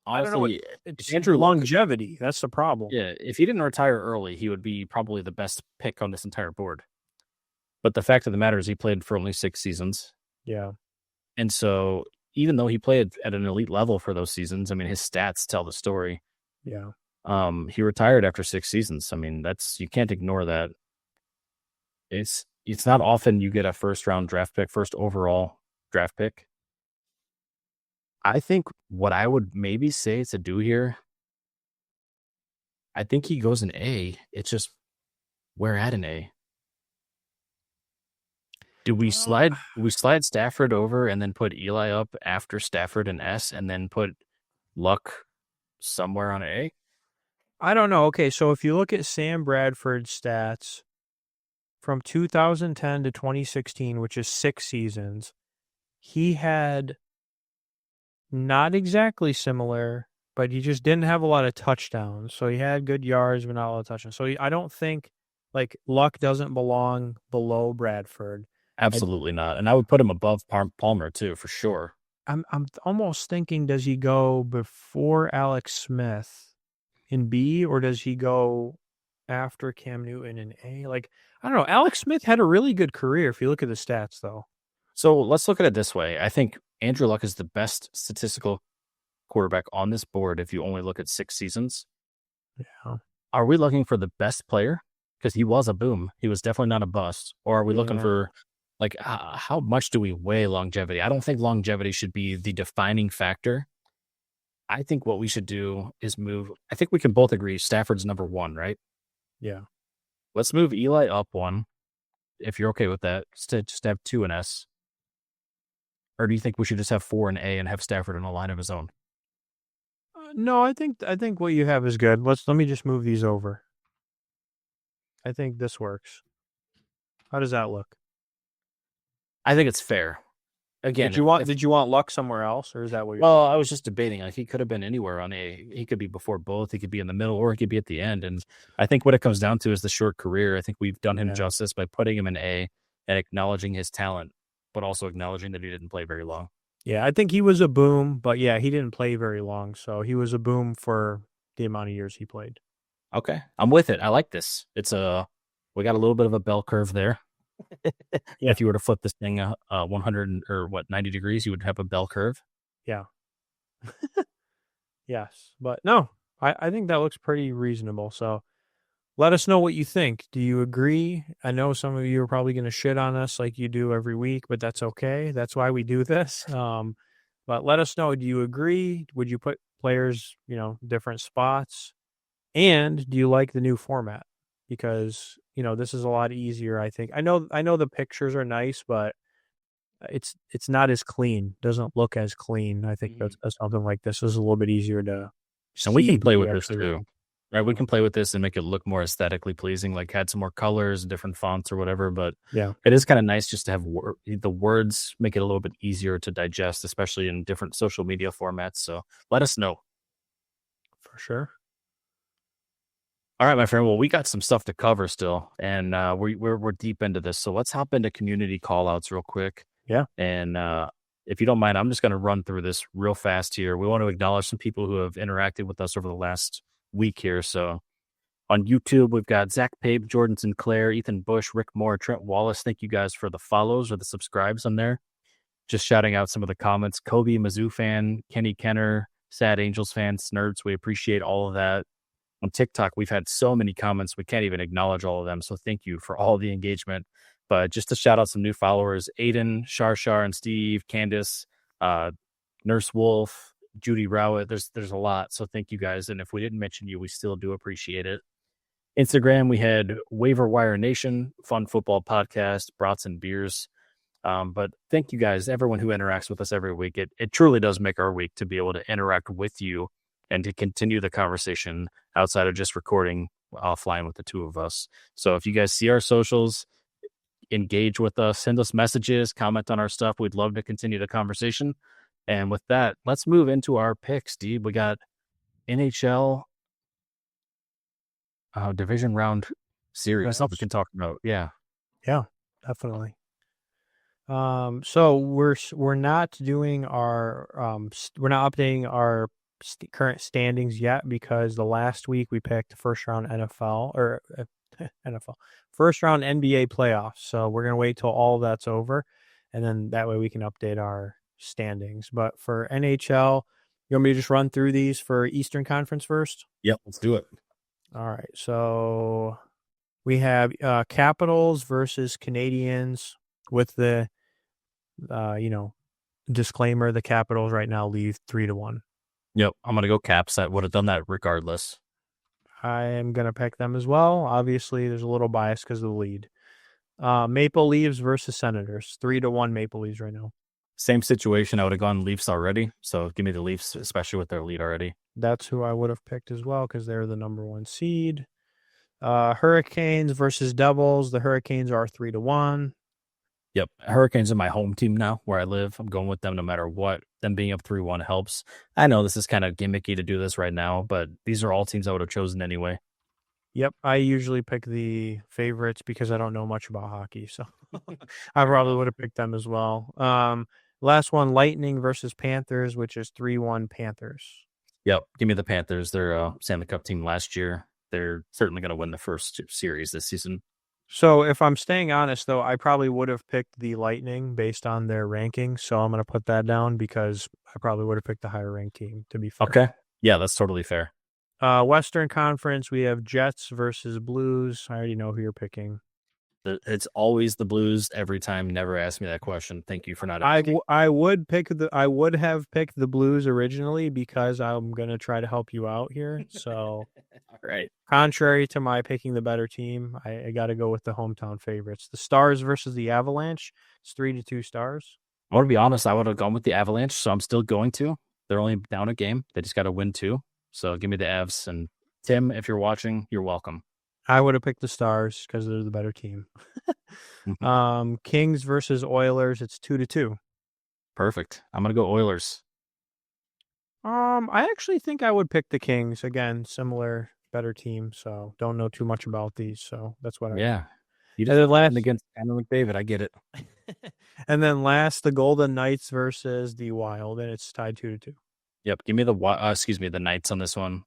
I don't know what Honestly, if it's Andrew Luck, longevity. That's the problem. yeah, if he didn't retire early, he would be probably the best pick on this entire board. But the fact of the matter is, he played for only 6 seasons, Yeah. and so even though he played at an elite level for those seasons, I mean, his stats tell the story. Yeah. He retired after 6 seasons. I mean, that's you can't ignore that. It's not often you get a first round draft pick, first overall draft pick. I think what I would maybe say to do here, I think he goes an A. It's just where at an A? Do we Well, slide Stafford over and then put Eli up after Stafford and S and then put Luck somewhere on A? I don't know. Okay, so if you look at Sam Bradford's stats from 2010 to 2016, which is 6 seasons, he had not exactly similar, but he just didn't have a lot of touchdowns. So he had good yards, but not a lot of touchdowns. So I don't think like Luck doesn't belong below Bradford. I, Absolutely not. And I would put him above Palmer too, for sure. I'm almost thinking, does he go before Alex Smith in B, or does he go after Cam Newton in A? Like, I don't know. Alex Smith had a really good career if you look at the stats, though. So let's look at it this way. I think Andrew Luck is the best statistical quarterback on this board if you only look at 6 seasons. Yeah. Are we looking for the best player? Because he was a boom. He was definitely not a bust. Or are we looking Yeah. for, like, how much do we weigh longevity? I don't think longevity should be the defining factor. I think what we should do is move. I think we can both agree Stafford's number one, right? Yeah. Let's move Eli up one, if you're okay with that. Just have two in S. Or do you think we should just have four in A and have Stafford in a line of his own? No, I think what you have is good. Let me just move these over. I think this works. How does that look? I think it's fair. Again, Did you want Luck somewhere else, or is that what you're well, I was just debating. Like, he could have been anywhere on A. He could be before both. He could be in the middle, or he could be at the end. And I think what it comes down to is the short career. I think we've done him Yeah. justice by putting him in A and acknowledging his talent, but also acknowledging that he didn't play very long. Yeah, I think he was a boom, but yeah, he didn't play very long, so he was a boom for the amount of years he played. Okay, I'm with it. I like this. We got a little bit of a bell curve there. Yeah. If you were to flip this thing 100 or 90 degrees, you would have a bell curve. Yeah. Yes, but no, I think that looks pretty reasonable. So let us know what you think. Do you agree? I know some of you are probably going to shit on us like you do every week, but that's okay. That's why we do this. But let us know. Do you agree? Would you put players, different spots? And do you like the new format? Because, this is a lot easier, I think. I know the pictures are nice, but it's not as clean. Doesn't look as clean. I think that's something like this is a little bit easier to And we see can play who with you this actually like. too, right? We can play with this and make it look more aesthetically pleasing, like add some more colors and different fonts or whatever. But Yeah, it is kind of nice just to have the words make it a little bit easier to digest, especially in different social media formats. So let us know. for sure. All right, my friend. Well, we got some stuff to cover still, and we're deep into this. So let's hop into community callouts real quick. Yeah. And if you don't mind, I'm just going to run through this real fast here. We want to acknowledge some people who have interacted with us over the last week here. So on YouTube, we've got Zach Pape, Jordan Sinclair, Ethan Bush, Rick Moore, Trent Wallace. Thank you guys for the follows or the subscribes on there. Just shouting out some of the comments. Kobe, Mizzou fan, Kenny Kenner, Sad Angels fan, Snurds. We appreciate all of that. On TikTok, we've had so many comments. We can't even acknowledge all of them. So thank you for all the engagement. But just to shout out some new followers, Aiden, Shar and Steve, Candace, Nurse Wolf, Judy Rowett. There's a lot. So thank you guys. And if we didn't mention you, we still do appreciate it. Instagram, we had Waiver Wire Nation, Fun Football Podcast, Brats and Beers. But thank you guys, everyone who interacts with us every week. It truly does make our week to be able to interact with you and to continue the conversation outside of just recording offline with the two of us. So if you guys see our socials, engage with us, send us messages, comment on our stuff. We'd love to continue the conversation. And with that, let's move into our picks, Steve. We got NHL division round series we can talk about. Yeah. Yeah, definitely. So we're not doing our we're not updating our current standings yet because the last week we picked first round NFL or NFL first round NBA playoffs. So we're gonna wait till all of that's over, and then that way we can update our standings. But for NHL, you want me to just run through these for Eastern Conference first? Yep, let's do it. All right. So we have Capitals versus Canadians with the disclaimer, the Capitals right now lead 3-1. Yep, I'm gonna go Caps. I would have done that regardless. I am gonna pick them as well. Obviously, there's a little bias because of the lead. Maple Leafs versus Senators, 3-1 Maple Leafs right now. Same situation. I would have gone Leafs already. So give me the Leafs, especially with their lead already. That's who I would have picked as well because they're the number 1 seed. Hurricanes versus Devils. The Hurricanes are 3-1. Yep. Hurricanes are my home team now where I live. I'm going with them no matter what. Them being up 3-1 helps. I know this is kind of gimmicky to do this right now, but these are all teams I would have chosen anyway. Yep. I usually pick the favorites because I don't know much about hockey. So I probably would have picked them as well. Last one, Lightning versus Panthers, which is 3-1 Panthers. Yep. Give me the Panthers. They're a Stanley Cup team last year. They're certainly going to win the first series this season. So if I'm staying honest, though, I probably would have picked the Lightning based on their ranking. So I'm going to put that down because I probably would have picked the higher ranked team, to be fair. Okay. Yeah, that's totally fair. Western Conference, we have Jets versus Blues. I already know who you're picking. It's always the Blues every time. Never ask me that question. Thank you for not asking. I would have picked the Blues originally because I'm going to try to help you out here. So, all right. Contrary to my picking the better team, I got to go with the hometown favorites. The Stars versus the Avalanche. It's 3-2 Stars. I want to be honest. I would have gone with the Avalanche, so I'm still going to. They're only down a game. They just got to win 2. So give me the Avs. And Tim, if you're watching, you're welcome. I would have picked the Stars because they're the better team. Kings versus Oilers. It's 2-2. Perfect. I'm gonna go Oilers. I actually think I would pick the Kings again. Similar, better team. So don't know too much about these. So that's what Yeah. You just went against Anna McDavid. I get it. And then last, the Golden Knights versus the Wild, and it's tied 2-2. Yep. Give me the Knights on this one.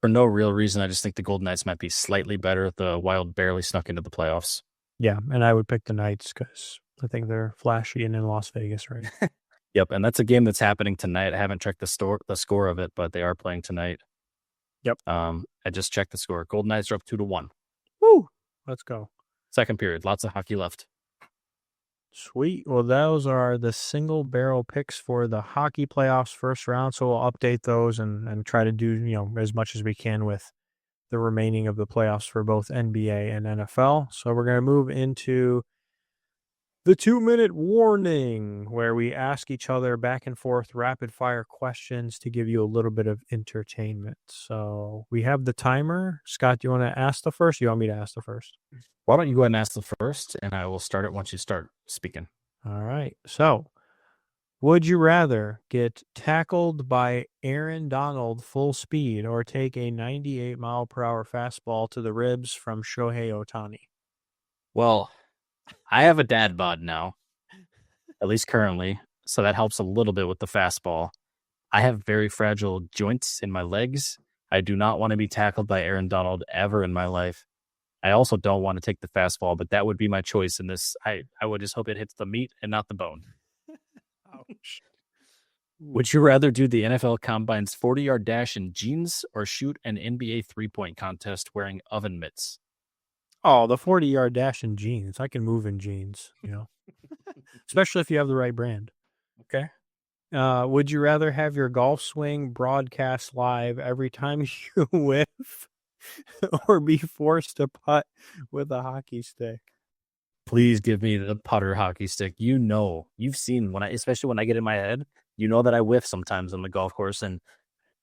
For no real reason, I just think the Golden Knights might be slightly better. The Wild barely snuck into the playoffs. Yeah, and I would pick the Knights because I think they're flashy and in Las Vegas, right? Yep, and that's a game that's happening tonight. I haven't checked the score of it, but they are playing tonight. Yep. I just checked the score. Golden Knights are up 2-1. Woo! Let's go. Second period. Lots of hockey left. Sweet. Well, those are the single barrel picks for the hockey playoffs first round. So we'll update those and try to do, as much as we can with the remaining of the playoffs for both NBA and NFL. So we're going to move into the 2-minute warning, where we ask each other back and forth rapid fire questions to give you a little bit of entertainment. So we have the timer. Scott, do you want to ask the first? Or you want me to ask the first? Why don't you go ahead and ask the first, and I will start it once you start speaking. All right. So, would you rather get tackled by Aaron Donald full speed or take a 98-mile-per-hour fastball to the ribs from Shohei Ohtani? Well, I have a dad bod now, at least currently, so that helps a little bit with the fastball. I have very fragile joints in my legs. I do not want to be tackled by Aaron Donald ever in my life. I also don't want to take the fastball, but that would be my choice in this. I would just hope it hits the meat and not the bone. Ouch. Would you rather do the NFL Combine's 40-yard dash in jeans or shoot an NBA three-point contest wearing oven mitts? Oh, the 40-yard dash in jeans. I can move in jeans, especially if you have the right brand. Okay. Would you rather have your golf swing broadcast live every time you whiff or be forced to putt with a hockey stick? Please give me the putter hockey stick. You've seen especially when I get in my head, you know that I whiff sometimes on the golf course, and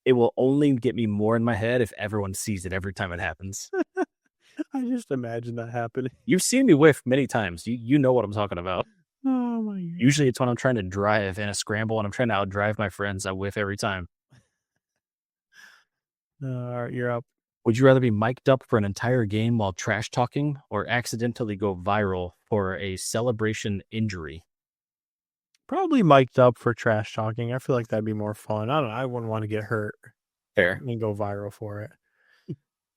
it will only get me more in my head if everyone sees it every time it happens. I just imagine that happening. You've seen me whiff many times. You know what I'm talking about. Oh my god. Usually it's when I'm trying to drive in a scramble and I'm trying to outdrive my friends. I whiff every time. All right, you're up. Would you rather be mic'd up for an entire game while trash talking or accidentally go viral for a celebration injury? Probably mic'd up for trash talking. I feel like that'd be more fun. I don't know. I wouldn't want to get hurt Fair. and go viral for it.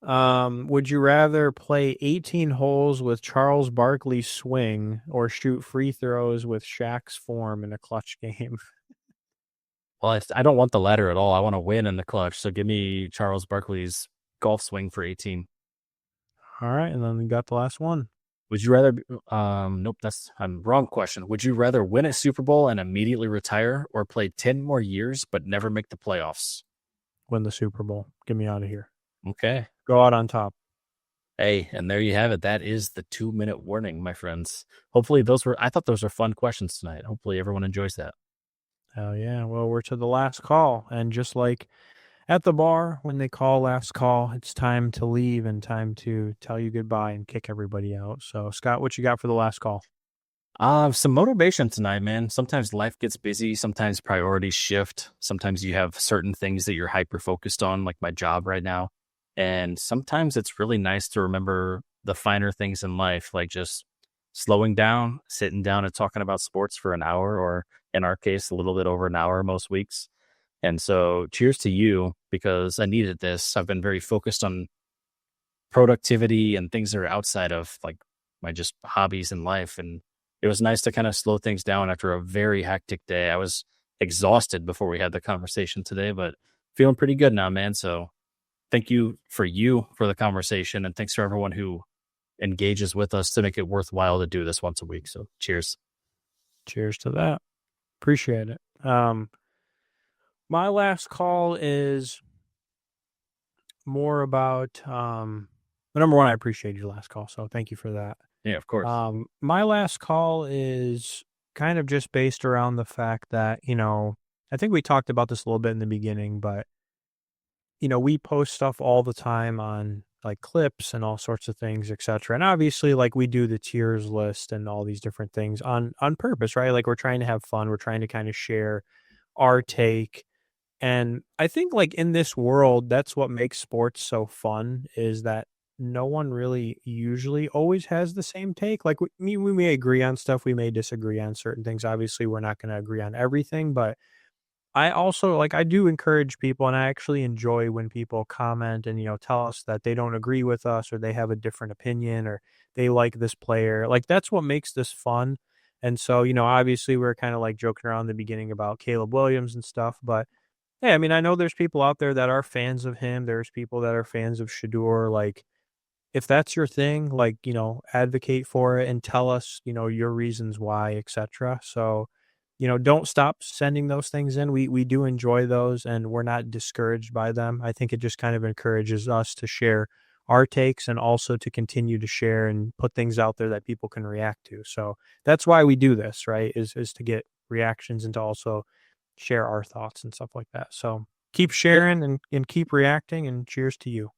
Would you rather play 18 holes with Charles Barkley's swing or shoot free throws with Shaq's form in a clutch game? Well, I don't want the latter at all. I want to win in the clutch. So give me Charles Barkley's golf swing for 18. All right, and then we got the last one. Would you rather, nope, that's wrong question. Would you rather win a Super Bowl and immediately retire or play 10 more years but never make the playoffs? Win the Super Bowl. Get me out of here. Okay. Go out on top. Hey, and there you have it. That is the 2-minute warning, my friends. Hopefully I thought those were fun questions tonight. Hopefully everyone enjoys that. Hell yeah. Well, we're to the last call. And just like at the bar, when they call last call, it's time to leave and time to tell you goodbye and kick everybody out. So, Scott, what you got for the last call? Some motivation tonight, man. Sometimes life gets busy. Sometimes priorities shift. Sometimes you have certain things that you're hyper focused on, like my job right now. And sometimes it's really nice to remember the finer things in life, like just slowing down, sitting down and talking about sports for an hour, or in our case, a little bit over an hour most weeks. And so cheers to you because I needed this. I've been very focused on productivity and things that are outside of like my just hobbies in life. And it was nice to kind of slow things down after a very hectic day. I was exhausted before we had the conversation today, but feeling pretty good now, man. So thank you for the conversation. And thanks for everyone who engages with us to make it worthwhile to do this once a week. So cheers. Cheers to that. Appreciate it. My last call is more about number one, I appreciate your last call, so thank you for that. Yeah, of course. My last call is kind of just based around the fact that, I think we talked about this a little bit in the beginning, but we post stuff all the time on like clips and all sorts of things, etc. And obviously, like we do the tiers list and all these different things on purpose, right? Like we're trying to have fun. We're trying to kind of share our take. And I think like in this world, that's what makes sports so fun is that no one really usually always has the same take. Like we may agree on stuff, we may disagree on certain things. Obviously, we're not going to agree on everything, but I also like I do encourage people and I actually enjoy when people comment and tell us that they don't agree with us or they have a different opinion or they like this player. Like that's what makes this fun. And so, obviously we're kind of like joking around in the beginning about Caleb Williams and stuff, but hey, I mean, I know there's people out there that are fans of him. There's people that are fans of Shador. Like if that's your thing, like, advocate for it and tell us, your reasons why, etc. So, don't stop sending those things in. We do enjoy those and we're not discouraged by them. I think it just kind of encourages us to share our takes and also to continue to share and put things out there that people can react to. So that's why we do this, right? Is to get reactions and to also share our thoughts and stuff like that. So keep sharing and keep reacting and cheers to you.